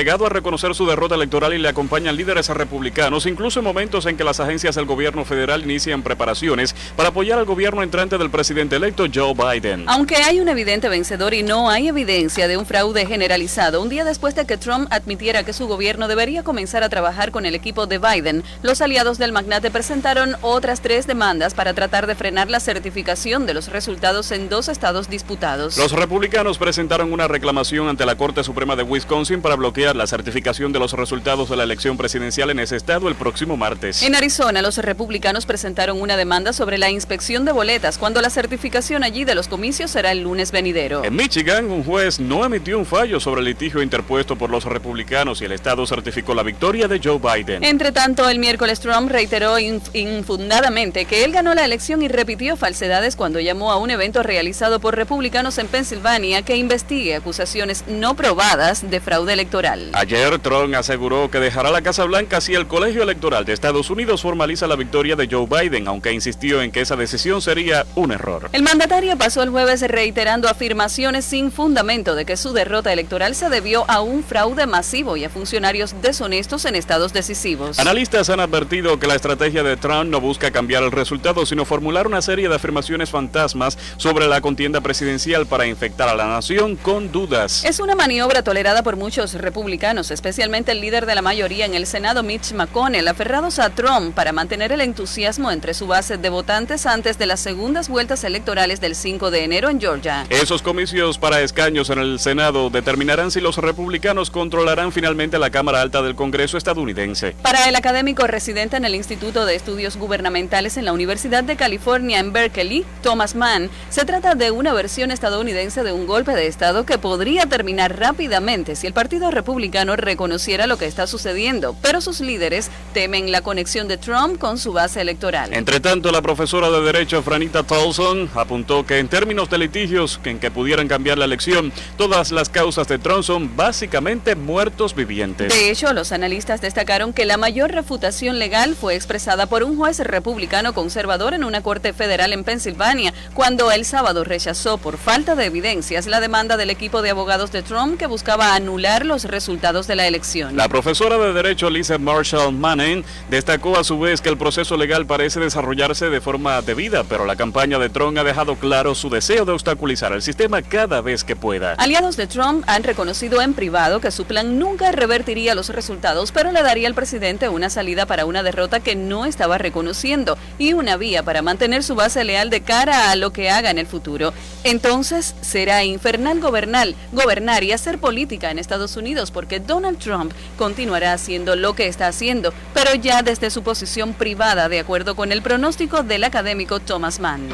su derrota electoral y le acompañan líderes republicanos, incluso en momentos en que las agencias del gobierno federal inician preparaciones para apoyar al gobierno entrante del presidente electo Joe Biden. Aunque hay un evidente vencedor y no hay evidencia de un fraude generalizado, un día después de que Trump admitiera que su gobierno debería comenzar a trabajar con el equipo de Biden, los aliados del magnate presentaron otras 3 demandas para tratar de frenar la certificación de los resultados en 2 estados disputados. Los republicanos presentaron una reclamación ante la Corte Suprema de Wisconsin para bloquear la certificación de los resultados de la elección presidencial en ese estado el próximo martes. En Arizona, los republicanos presentaron una demanda sobre la inspección de boletas cuando la certificación allí de los comicios será el lunes venidero. En Michigan, un juez no emitió un fallo sobre el litigio interpuesto por los republicanos y el estado certificó la victoria de Joe Biden. Entre tanto, el miércoles Trump reiteró infundadamente que él ganó la elección y repitió falsedades cuando llamó a un evento realizado por republicanos en Pensilvania que investigue acusaciones no probadas de fraude electoral. Ayer Trump aseguró que dejará la Casa Blanca si el Colegio Electoral de Estados Unidos formaliza la victoria de Joe Biden, aunque insistió en que esa decisión sería un error. El mandatario pasó el jueves reiterando afirmaciones sin fundamento de que su derrota electoral se debió a un fraude masivo y a funcionarios deshonestos en estados decisivos. Analistas han advertido que la estrategia de Trump no busca cambiar el resultado, sino formular una serie de afirmaciones fantasmas sobre la contienda presidencial para infectar a la nación con dudas. Es una maniobra tolerada por muchos republicanos, especialmente el líder de la mayoría en el Senado, Mitch McConnell, aferrados a Trump para mantener el entusiasmo entre su base de votantes antes de las segundas vueltas electorales del 5 de enero en Georgia. Esos comicios para escaños en el Senado determinarán si los republicanos controlarán finalmente la Cámara Alta del Congreso estadounidense. Para el académico residente en el Instituto de Estudios Gubernamentales en la Universidad de California en Berkeley, Thomas Mann, se trata de una versión estadounidense de un golpe de Estado que podría terminar rápidamente si el Partido Republicano reconociera lo que está sucediendo, pero sus líderes temen la conexión de Trump con su base electoral. Entre tanto, la profesora de Derecho Franita Tolson apuntó que en términos de litigios en que pudieran cambiar la elección, todas las causas de Trump son básicamente muertos vivientes. De hecho, los analistas destacaron que la mayor refutación legal fue expresada por un juez republicano conservador en una corte federal en Pensilvania, cuando el sábado rechazó por falta de evidencias la demanda del equipo de abogados de Trump que buscaba anular los resultados de la elección. La profesora de Derecho Lisa Marshall Manning destacó a su vez que el proceso legal parece desarrollarse de forma debida, pero la campaña de Trump ha dejado claro su deseo de obstaculizar el sistema cada vez que pueda. Aliados de Trump han reconocido en privado que su plan nunca revertiría los resultados, pero le daría al presidente una salida para una derrota que no estaba reconociendo y una vía para mantener su base leal de cara a lo que haga en el futuro. Entonces, será infernal gobernar y hacer política en Estados Unidos, porque Donald Trump continuará haciendo lo que está haciendo, pero ya desde su posición privada, de acuerdo con el pronóstico del académico Thomas Mann.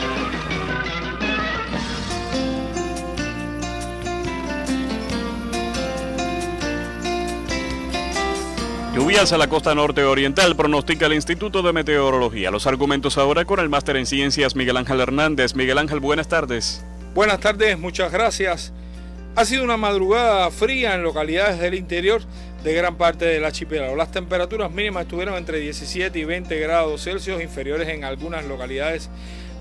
Lluvias a la costa norte oriental, pronostica el Instituto de Meteorología. Los argumentos ahora con el máster en ciencias Miguel Ángel Hernández. Miguel Ángel, buenas tardes. Buenas tardes, muchas gracias. Ha sido una madrugada fría en localidades del interior de gran parte del archipiélago. Las temperaturas mínimas estuvieron entre 17 y 20 grados Celsius, inferiores en algunas localidades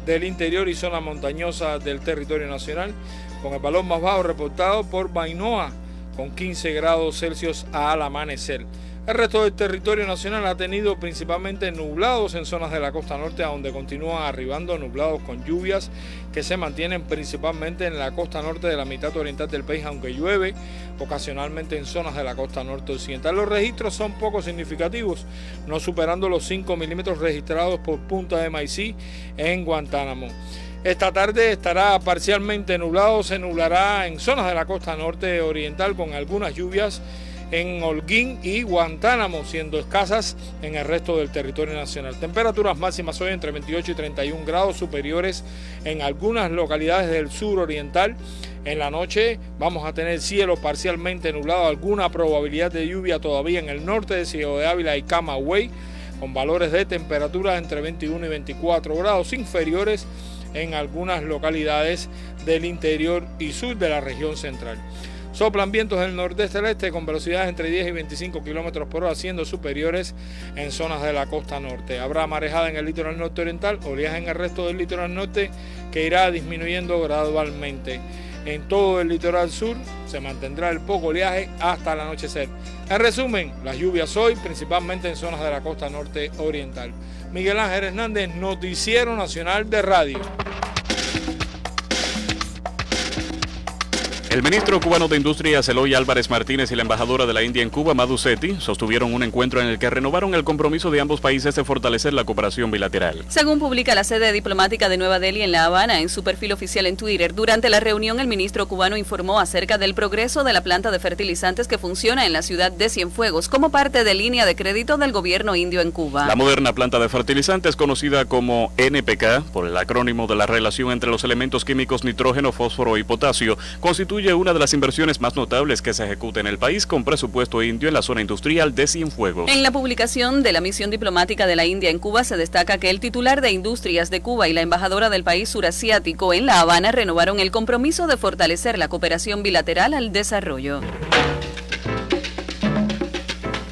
del interior y zona montañosa del territorio nacional, con el valor más bajo reportado por Bainoa, con 15 grados Celsius al amanecer. El resto del territorio nacional ha tenido principalmente nublados en zonas de la costa norte, a donde continúan arribando nublados con lluvias que se mantienen principalmente en la costa norte de la mitad oriental del país, aunque llueve ocasionalmente en zonas de la costa norte occidental. Los registros son poco significativos, no superando los 5 milímetros registrados por Punta de Maicí en Guantánamo. Esta tarde estará parcialmente nublado, se nublará en zonas de la costa norte oriental con algunas lluvias en Holguín y Guantánamo, siendo escasas en el resto del territorio nacional. Temperaturas máximas hoy entre 28 y 31 grados, superiores en algunas localidades del sur oriental. En la noche vamos a tener cielo parcialmente nublado, alguna probabilidad de lluvia todavía en el norte de Ciego de Ávila y Camagüey, con valores de temperatura entre 21 y 24 grados, inferiores en algunas localidades del interior y sur de la región central. Soplan vientos del nordeste al este con velocidades entre 10 y 25 kilómetros por hora, siendo superiores en zonas de la costa norte. Habrá marejada en el litoral norte oriental, oleaje en el resto del litoral norte que irá disminuyendo gradualmente. En todo el litoral sur se mantendrá el poco oleaje hasta el anochecer. En resumen, las lluvias hoy principalmente en zonas de la costa norte oriental. Miguel Ángel Hernández, Noticiero Nacional de Radio. El ministro cubano de Industrias, Eloy Álvarez Martínez, y la embajadora de la India en Cuba, Madhu Sethi, sostuvieron un encuentro en el que renovaron el compromiso de ambos países de fortalecer la cooperación bilateral. Según publica la sede diplomática de Nueva Delhi en La Habana en su perfil oficial en Twitter, durante la reunión el ministro cubano informó acerca del progreso de la planta de fertilizantes que funciona en la ciudad de Cienfuegos como parte de línea de crédito del gobierno indio en Cuba. La moderna planta de fertilizantes, conocida como NPK, por el acrónimo de la relación entre los elementos químicos nitrógeno, fósforo y potasio, constituye una de las inversiones más notables que se ejecuta en el país con presupuesto indio en la zona industrial de Cienfuegos. En la publicación de la misión diplomática de la India en Cuba se destaca que el titular de Industrias de Cuba y la embajadora del país surasiático en La Habana renovaron el compromiso de fortalecer la cooperación bilateral al desarrollo.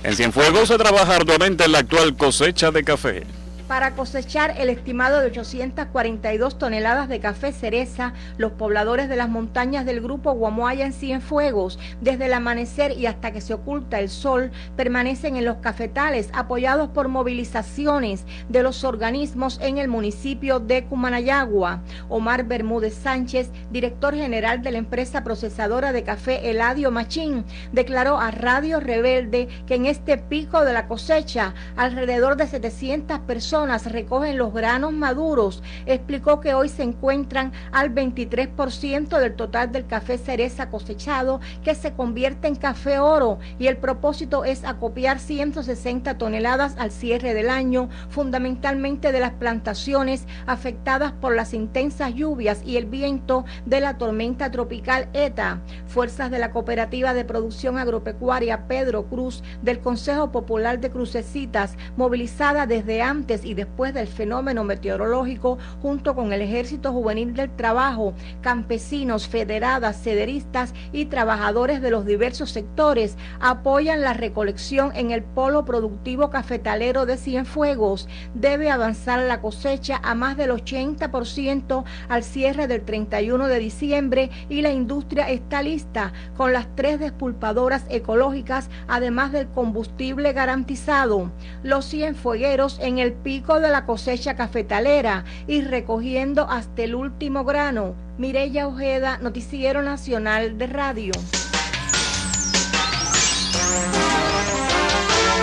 En Cienfuegos se trabaja arduamente en la actual cosecha de café. Para cosechar el estimado de 842 toneladas de café cereza, los pobladores de las montañas del grupo Guamoaya en Cienfuegos, desde el amanecer y hasta que se oculta el sol, permanecen en los cafetales, apoyados por movilizaciones de los organismos en el municipio de Cumanayagua. Omar Bermúdez Sánchez, director general de la empresa procesadora de café Eladio Machín, declaró a Radio Rebelde que en este pico de la cosecha, alrededor de 700 personas recogen los granos maduros. Explicó que hoy se encuentran al 23% del total del café cereza cosechado, que se convierte en café oro, y el propósito es acopiar 160 toneladas al cierre del año, fundamentalmente de las plantaciones afectadas por las intensas lluvias y el viento de la tormenta tropical ETA. Fuerzas de la Cooperativa de Producción Agropecuaria Pedro Cruz del Consejo Popular de Crucecitas, movilizada desde antes y después del fenómeno meteorológico, junto con el Ejército Juvenil del Trabajo, campesinos, federadas, cederistas y trabajadores de los diversos sectores, apoyan la recolección en el polo productivo cafetalero de Cienfuegos. Debe avanzar la cosecha a más del 80% al cierre del 31 de diciembre y la industria está lista con las 3 despulpadoras ecológicas, además del combustible garantizado. Los cienfuegueros en el pico de la cosecha cafetalera y recogiendo hasta el último grano. Mireya Ojeda, Noticiero Nacional de Radio.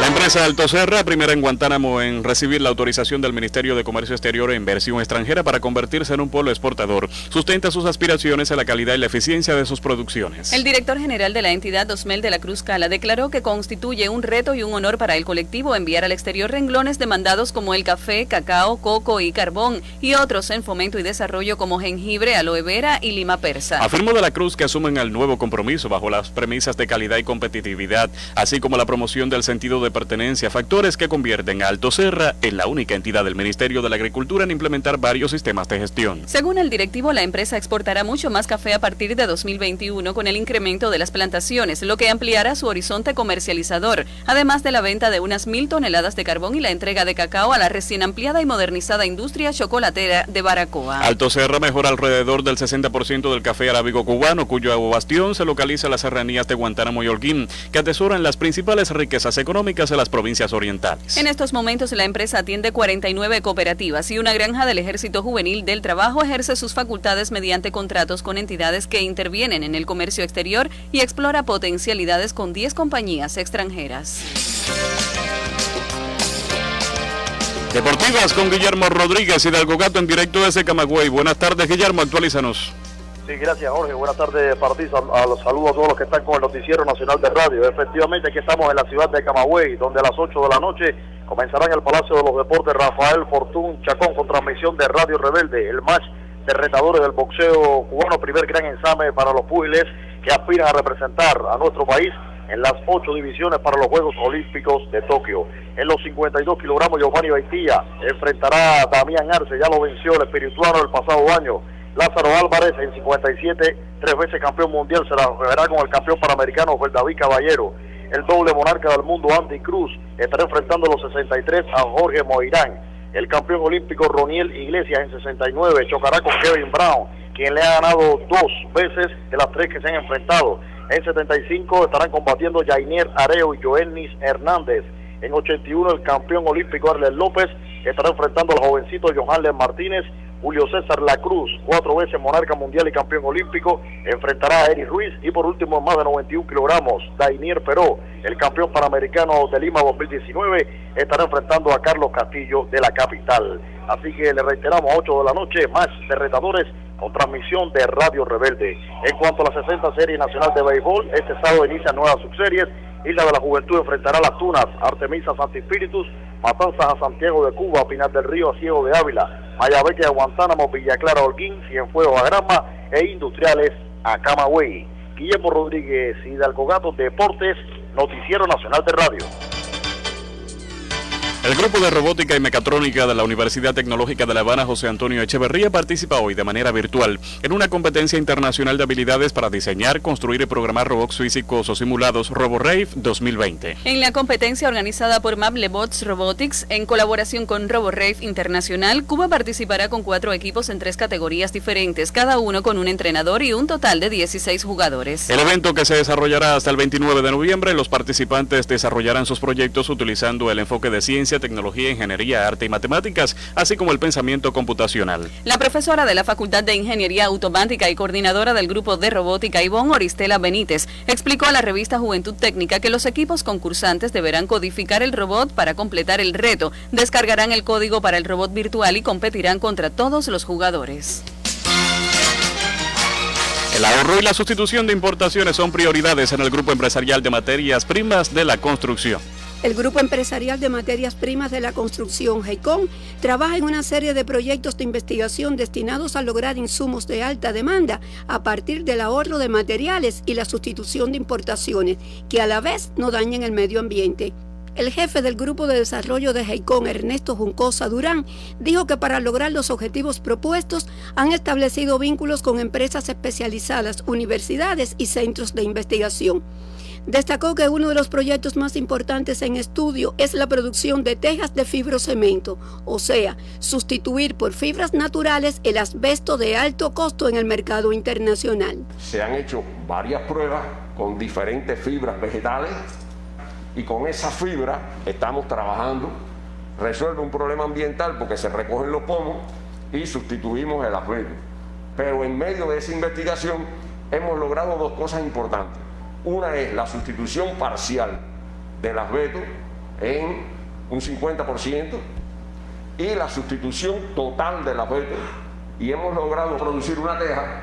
La empresa Altoserra, primera en Guantánamo en recibir la autorización del Ministerio de Comercio Exterior e Inversión Extranjera para convertirse en un polo exportador, sustenta sus aspiraciones a la calidad y la eficiencia de sus producciones. El director general de la entidad, Osmel de la Cruz Cala, declaró que constituye un reto y un honor para el colectivo enviar al exterior renglones demandados como el café, cacao, coco y carbón, y otros en fomento y desarrollo como jengibre, aloe vera y lima persa. Afirmó de la Cruz que asumen el nuevo compromiso bajo las premisas de calidad y competitividad, así como la promoción del sentido de pertenencia pertenencia, factores que convierten a Alto Serra en la única entidad del Ministerio de la Agricultura en implementar varios sistemas de gestión. Según el directivo, la empresa exportará mucho más café a partir de 2021 con el incremento de las plantaciones, lo que ampliará su horizonte comercializador, además de la venta de unas 1.000 toneladas de carbón y la entrega de cacao a la recién ampliada y modernizada industria chocolatera de Baracoa. Alto Serra mejora alrededor del 60% del café arábigo cubano, cuyo bastión se localiza en las serranías de Guantánamo y Holguín, que atesoran las principales riquezas económicas de las provincias orientales. En estos momentos la empresa atiende 49 cooperativas y una granja del Ejército Juvenil del Trabajo ejerce sus facultades mediante contratos con entidades que intervienen en el comercio exterior y explora potencialidades con 10 compañías extranjeras. Deportivas con Guillermo Rodríguez y Hidalgo Gato en directo desde Camagüey. Buenas tardes, Guillermo, actualízanos. Sí, gracias, Jorge. Buenas tardes para ti. Los saludos a todos los que están con el Noticiero Nacional de Radio. Efectivamente, aquí estamos en la ciudad de Camagüey, donde a las 8 de la noche comenzará en el Palacio de los Deportes Rafael Fortún Chacón con transmisión de Radio Rebelde, el match de retadores del boxeo cubano, primer gran examen para los púgiles que aspiran a representar a nuestro país en las 8 divisiones para los Juegos Olímpicos de Tokio. En los 52 kilogramos, Giovanni Baitilla enfrentará a Damián Arce, ya lo venció el espirituano el pasado año. Lázaro Álvarez en 57, 3 veces campeón mundial, se la verá con el campeón panamericano David Caballero. El doble monarca del mundo, Andy Cruz, estará enfrentando a los 63 a Jorge Moirán. El campeón olímpico Roniel Iglesias en 69 chocará con Kevin Brown, quien le ha ganado 2 veces de las 3 que se han enfrentado. En 75 estarán combatiendo Jainier Areo y Joennis Hernández. En 81 el campeón olímpico Arlen López estará enfrentando al jovencito Johanlen Martínez. Julio César La Cruz, 4 veces monarca mundial y campeón olímpico, enfrentará a Eric Ruiz. Y por último, en más de 91 kilogramos, Dainier Peró, el campeón panamericano de Lima 2019, estará enfrentando a Carlos Castillo de la capital. Así que le reiteramos, a 8 de la noche, más de retadores con transmisión de Radio Rebelde. En cuanto a la 60 Serie Nacional de Béisbol, este sábado inicia nuevas subseries. Isla de la Juventud enfrentará a Las Tunas, Artemisa Santi Espíritus, Matanzas a Santiago de Cuba, Pinar del Río a Ciego de Ávila, Mayabeque a Guantánamo, Villa Clara Holguín, Cienfuegos a Granma e Industriales a Camagüey. Guillermo Rodríguez, Hidalgo Gato, Deportes, Noticiero Nacional de Radio. El grupo de robótica y mecatrónica de la Universidad Tecnológica de La Habana, José Antonio Echeverría, participa hoy de manera virtual en una competencia internacional de habilidades para diseñar, construir y programar robots físicos o simulados RoboRave 2020. En la competencia organizada por Mablebots Robotics, en colaboración con RoboRave Internacional, Cuba participará con 4 equipos en 3 categorías diferentes, cada uno con un entrenador y un total de 16 jugadores. El evento, que se desarrollará hasta el 29 de noviembre, los participantes desarrollarán sus proyectos utilizando el enfoque de ciencia, tecnología, ingeniería, arte y matemáticas, así como el pensamiento computacional. La profesora de la Facultad de Ingeniería Automática y coordinadora del grupo de robótica, Ivonne Oristela Benítez, explicó a la revista Juventud Técnica que los equipos concursantes deberán codificar el robot para completar el reto, descargarán el código para el robot virtual y competirán contra todos los jugadores. El ahorro y la sustitución de importaciones son prioridades en el Grupo Empresarial de Materias Primas de la Construcción. El Grupo Empresarial de Materias Primas de la Construcción, GEICON, trabaja en una serie de proyectos de investigación destinados a lograr insumos de alta demanda a partir del ahorro de materiales y la sustitución de importaciones, que a la vez no dañen el medio ambiente. El jefe del Grupo de Desarrollo de GEICON, Ernesto Juncosa Durán, dijo que para lograr los objetivos propuestos han establecido vínculos con empresas especializadas, universidades y centros de investigación. Destacó que uno de los proyectos más importantes en estudio es la producción de tejas de fibrocemento, o sea, sustituir por fibras naturales el asbesto de alto costo en el mercado internacional. Se han hecho varias pruebas con diferentes fibras vegetales y con esa fibra estamos trabajando. Resuelve un problema ambiental porque se recogen los pomos y sustituimos el asbesto. Pero en medio de esa investigación hemos logrado 2 cosas importantes. Una es la sustitución parcial del asbesto en un 50% y la sustitución total del asbesto, y hemos logrado producir una teja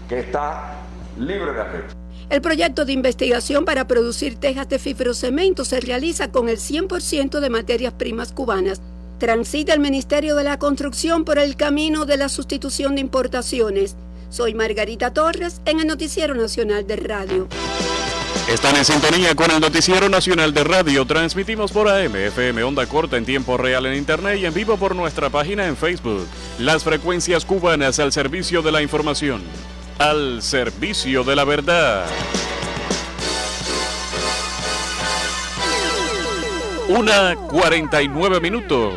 que está libre de asbesto. El proyecto de investigación para producir tejas de fibrocemento se realiza con el 100% de materias primas cubanas. Transita el Ministerio de la Construcción por el camino de la sustitución de importaciones. Soy Margarita Torres en el Noticiero Nacional de Radio. Están en sintonía con el Noticiero Nacional de Radio. Transmitimos por AM, FM, onda corta en tiempo real en Internet y en vivo por nuestra página en Facebook. Las frecuencias cubanas al servicio de la información, al servicio de la verdad. 1:49 minutos.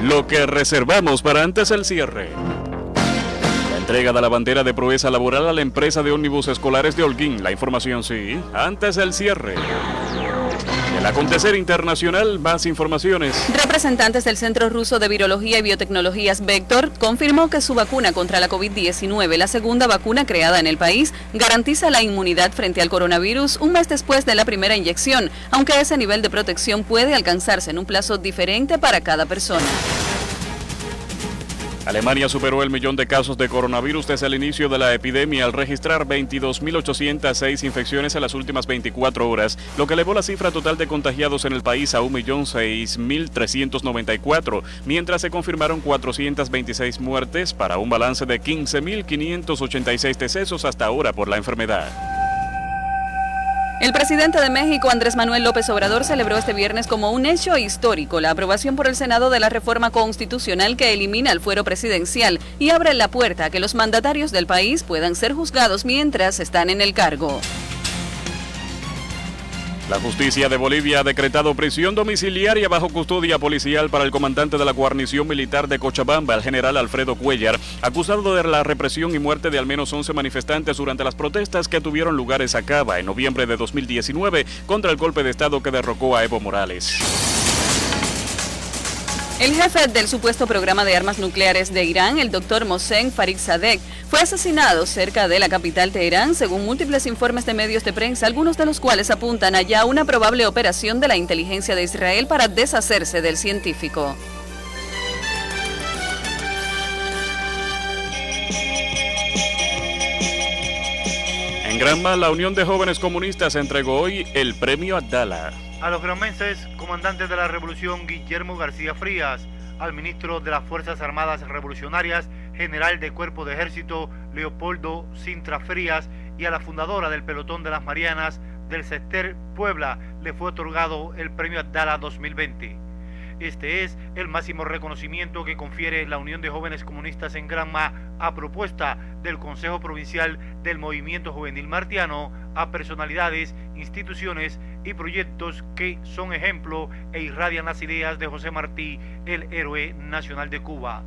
Lo que reservamos para antes del cierre. Entrega de la bandera de proeza laboral a la empresa de ómnibus escolares de Holguín. La información sí, antes del cierre. El acontecer internacional, más informaciones. Representantes del Centro Ruso de Virología y Biotecnologías Vector confirmó que su vacuna contra la COVID-19, la segunda vacuna creada en el país, garantiza la inmunidad frente al coronavirus un mes después de la primera inyección, aunque ese nivel de protección puede alcanzarse en un plazo diferente para cada persona. Alemania superó el 1.000.000 de casos de coronavirus desde el inicio de la epidemia al registrar 22.806 infecciones en las últimas 24 horas, lo que elevó la cifra total de contagiados en el país a 1.006.394, mientras se confirmaron 426 muertes para un balance de 15.586 decesos hasta ahora por la enfermedad. El presidente de México, Andrés Manuel López Obrador, celebró este viernes como un hecho histórico la aprobación por el Senado de la reforma constitucional que elimina el fuero presidencial y abre la puerta a que los mandatarios del país puedan ser juzgados mientras están en el cargo. La justicia de Bolivia ha decretado prisión domiciliaria bajo custodia policial para el comandante de la guarnición militar de Cochabamba, el general Alfredo Cuellar, acusado de la represión y muerte de al menos 11 manifestantes durante las protestas que tuvieron lugar en Sacaba en noviembre de 2019 contra el golpe de Estado que derrocó a Evo Morales. El jefe del supuesto programa de armas nucleares de Irán, el doctor Mohsen Farizadeh, fue asesinado cerca de la capital Teherán, según múltiples informes de medios de prensa, algunos de los cuales apuntan a ya una probable operación de la inteligencia de Israel para deshacerse del científico. En Granma, la Unión de Jóvenes Comunistas entregó hoy el premio Abdala a los granmenses comandantes de la Revolución Guillermo García Frías, al ministro de las Fuerzas Armadas Revolucionarias, general del Cuerpo de Ejército Leopoldo Sintra Frías, y a la fundadora del Pelotón de las Marianas del Cester Puebla le fue otorgado el premio Abdala 2020. Este es el máximo reconocimiento que confiere la Unión de Jóvenes Comunistas en Granma a propuesta del Consejo Provincial del Movimiento Juvenil Martiano a personalidades, instituciones y proyectos que son ejemplo e irradian las ideas de José Martí, el héroe nacional de Cuba.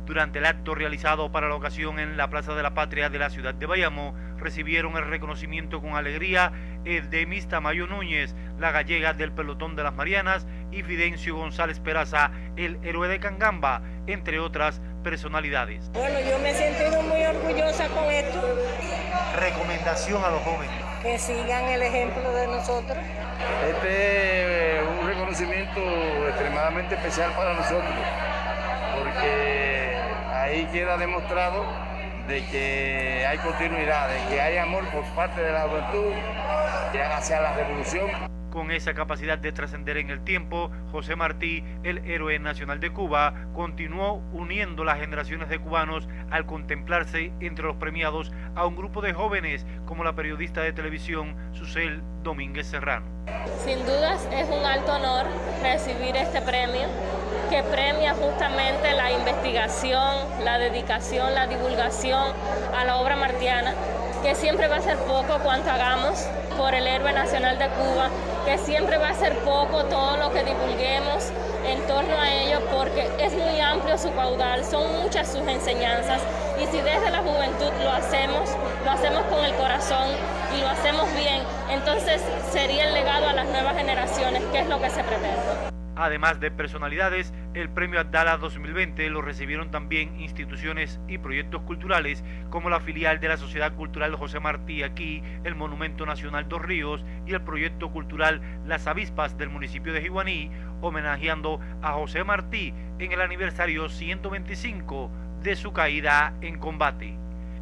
Durante el acto realizado para la ocasión en la Plaza de la Patria de la ciudad de Bayamo, recibieron el reconocimiento con alegría Eddemis Tamayo Núñez, la gallega del Pelotón de las Marianas, y Fidencio González Peraza, el héroe de Cangamba, entre otras personalidades. Bueno, yo me he sentido muy orgullosa con esto. Recomendación a los jóvenes. Que sigan el ejemplo de nosotros. Este es un reconocimiento extremadamente especial para nosotros, porque ahí queda demostrado de que hay continuidad, de que hay amor por parte de la juventud hacia la revolución. Con esa capacidad de trascender en el tiempo, José Martí, el héroe nacional de Cuba, continuó uniendo las generaciones de cubanos al contemplarse entre los premiados a un grupo de jóvenes como la periodista de televisión Susel Domínguez Serrano. Sin dudas es un alto honor recibir este premio que premia justamente la investigación, la dedicación, la divulgación a la obra martiana, que siempre va a ser poco cuanto hagamos por el héroe nacional de Cuba, que siempre va a ser poco todo lo que divulguemos en torno a ello, porque es muy amplio su caudal, son muchas sus enseñanzas, y si desde la juventud lo hacemos con el corazón y lo hacemos bien, entonces sería el legado a las nuevas generaciones, que es lo que se pretende. Además de personalidades, el premio Abdala 2020 lo recibieron también instituciones y proyectos culturales como la filial de la Sociedad Cultural José Martí aquí, el Monumento Nacional Dos Ríos y el proyecto cultural Las Avispas del municipio de Jiguaní, homenajeando a José Martí en el aniversario 125 de su caída en combate.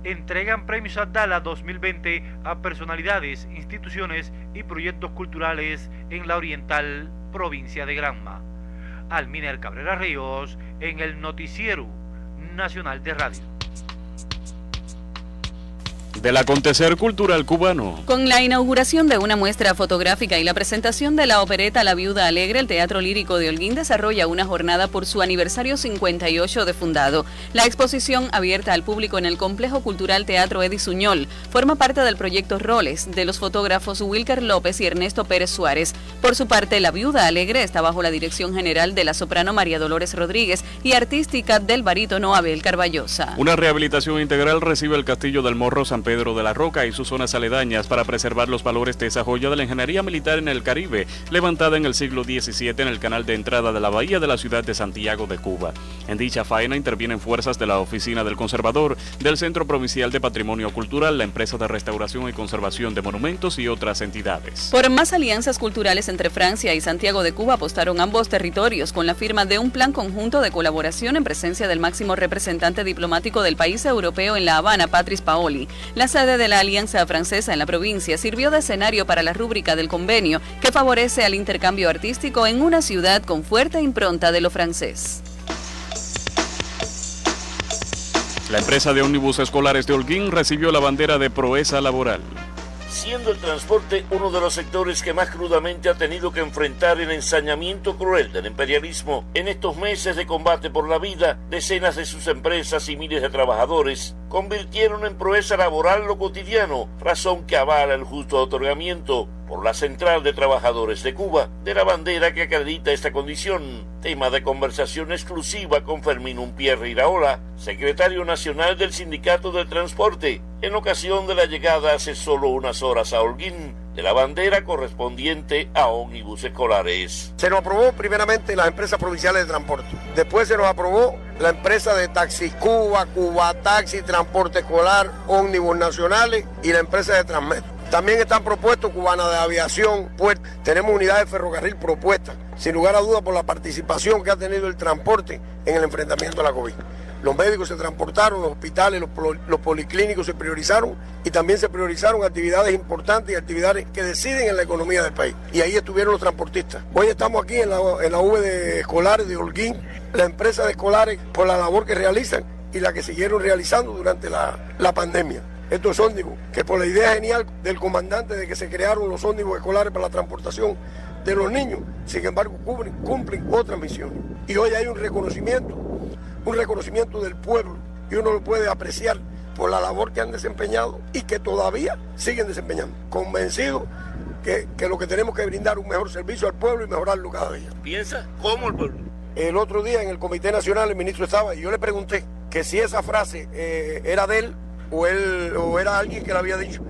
Entregan premios Abdala 2020 a personalidades, instituciones y proyectos culturales en la oriental provincia de Granma. Alminer Cabrera Ríos en el Noticiero Nacional de Radio. del acontecer cultural cubano. Con la inauguración de una muestra fotográfica y la presentación de la opereta La Viuda Alegre, el Teatro Lírico de Holguín desarrolla una jornada por su aniversario 58 de fundado. La exposición, abierta al público en el Complejo Cultural Teatro Edi Suñol, forma parte del proyecto Roles de los fotógrafos Wilker López y Ernesto Pérez Suárez. Por su parte, La Viuda Alegre está bajo la dirección general de la soprano María Dolores Rodríguez y artística del barítono Abel Carballosa. Una rehabilitación integral recibe el Castillo del Morro, San Pedro de la Roca y sus zonas aledañas para preservar los valores de esa joya de la ingeniería militar en el Caribe, levantada en el siglo XVII en el canal de entrada de la bahía de la ciudad de Santiago de Cuba. En dicha faena intervienen fuerzas de la Oficina del Conservador, del Centro Provincial de Patrimonio Cultural, la Empresa de Restauración y Conservación de Monumentos y otras entidades. Por más alianzas culturales entre Francia y Santiago de Cuba apostaron ambos territorios con la firma de un plan conjunto de colaboración en presencia del máximo representante diplomático del país europeo en La Habana, Patrice Paoli. La sede de la Alianza Francesa en la provincia sirvió de escenario para la rúbrica del convenio que favorece al intercambio artístico en una ciudad con fuerte impronta de lo francés. La empresa de ómnibus escolares de Holguín recibió la bandera de proeza laboral. Siendo el transporte uno de los sectores que más crudamente ha tenido que enfrentar el ensañamiento cruel del imperialismo, en estos meses de combate por la vida, decenas de sus empresas y miles de trabajadores convirtieron en proeza laboral lo cotidiano, razón que avala el justo otorgamiento por la Central de Trabajadores de Cuba de la bandera que acredita esta condición. Tema de conversación exclusiva con Fermín Umpierre Iraola, secretario nacional del Sindicato del Transporte, en ocasión de la llegada hace solo unas horas a Holguín de la bandera correspondiente a ómnibus escolares. Se nos aprobó primeramente las empresas provinciales de transporte, después se nos aprobó la empresa de Taxis Cuba, Cuba Taxi, Transporte Escolar, ómnibus nacionales y la empresa de Transmetro. También están propuestos Cubana de Aviación, tenemos unidades de ferrocarril propuestas, sin lugar a dudas por la participación que ha tenido el transporte en el enfrentamiento a la COVID. Los médicos se transportaron, los hospitales, los policlínicos se priorizaron y también se priorizaron actividades importantes y actividades que deciden en la economía del país. Y ahí estuvieron los transportistas. Hoy estamos aquí en la V de Escolares de Holguín, la empresa de escolares por la labor que realizan y la que siguieron realizando durante la pandemia. Estos ómnibus, que por la idea genial del comandante de que se crearon los ómnibus escolares para la transportación de los niños, sin embargo cumplen otras misiones. Y hoy hay un reconocimiento del pueblo, y uno lo puede apreciar por la labor que han desempeñado y que todavía siguen desempeñando. Convencido que lo que tenemos que brindar un mejor servicio al pueblo y mejorarlo cada día. ¿Piensa cómo el pueblo? El otro día en el Comité Nacional el ministro estaba y yo le pregunté que si esa frase era de él o era alguien que la había dicho.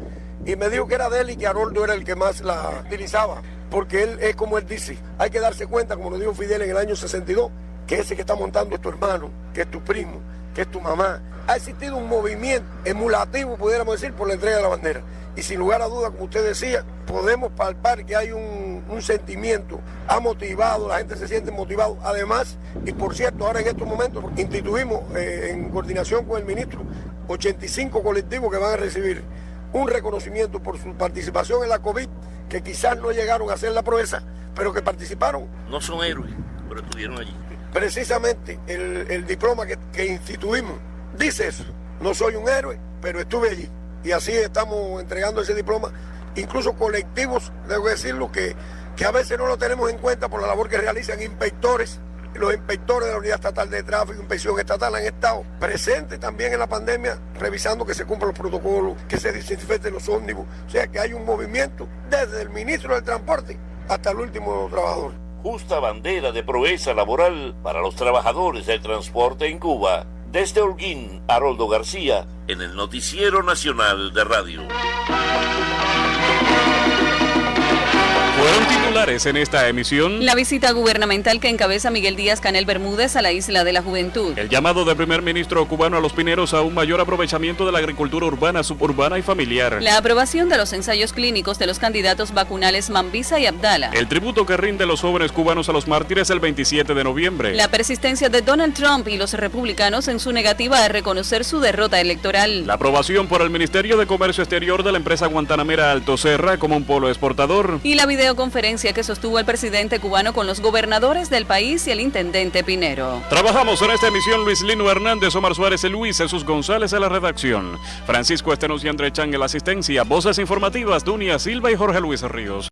Y me dijo que era de él y que Haroldo era el que más la utilizaba. Porque él es como él dice, hay que darse cuenta, como lo dijo Fidel en el año 62, que ese que está montando es tu hermano, que es tu primo, que es tu mamá. Ha existido un movimiento emulativo, pudiéramos decir, por la entrega de la bandera. Y sin lugar a duda, como usted decía, podemos palpar que hay un sentimiento, ha motivado, la gente se siente motivado. Además, y por cierto, ahora en estos momentos instituimos en coordinación con el ministro 85 colectivos que van a recibir un reconocimiento por su participación en la COVID, que quizás no llegaron a hacer la proeza, pero que participaron. No son héroes, pero estuvieron allí. Precisamente el diploma que instituimos dice eso. No soy un héroe, pero estuve allí. Y así estamos entregando ese diploma. Incluso colectivos, debo decirlo, que a veces no lo tenemos en cuenta por la labor que realizan inspectores. Los inspectores de la Unidad Estatal de Tráfico, Inspección Estatal, han estado presentes también en la pandemia, revisando que se cumplan los protocolos, que se desinfecten los ómnibus. O sea que hay un movimiento desde el ministro del Transporte hasta el último trabajador. Justa bandera de proeza laboral para los trabajadores del transporte en Cuba. Desde Holguín, Haroldo García, en el Noticiero Nacional de Radio. Fueron titulares en esta emisión. La visita gubernamental que encabeza Miguel Díaz-Canel Bermúdez a la Isla de la Juventud. El llamado del primer ministro cubano a los pineros a un mayor aprovechamiento de la agricultura urbana, suburbana y familiar. La aprobación de los ensayos clínicos de los candidatos vacunales Mambisa y Abdala. El tributo que rinde los jóvenes cubanos a los mártires el 27 de noviembre. La persistencia de Donald Trump y los republicanos en su negativa a reconocer su derrota electoral. La aprobación por el Ministerio de Comercio Exterior de la empresa guantanamera Alto Serra como un polo exportador. Y la videoconferencia conferencia que sostuvo el presidente cubano con los gobernadores del país y el intendente Pinero. Trabajamos en esta emisión Luis Lino Hernández, Omar Suárez, Luis Jesús González en la redacción, Francisco Estenos y André Chang en la asistencia, voces informativas Dunia Silva y Jorge Luis Ríos.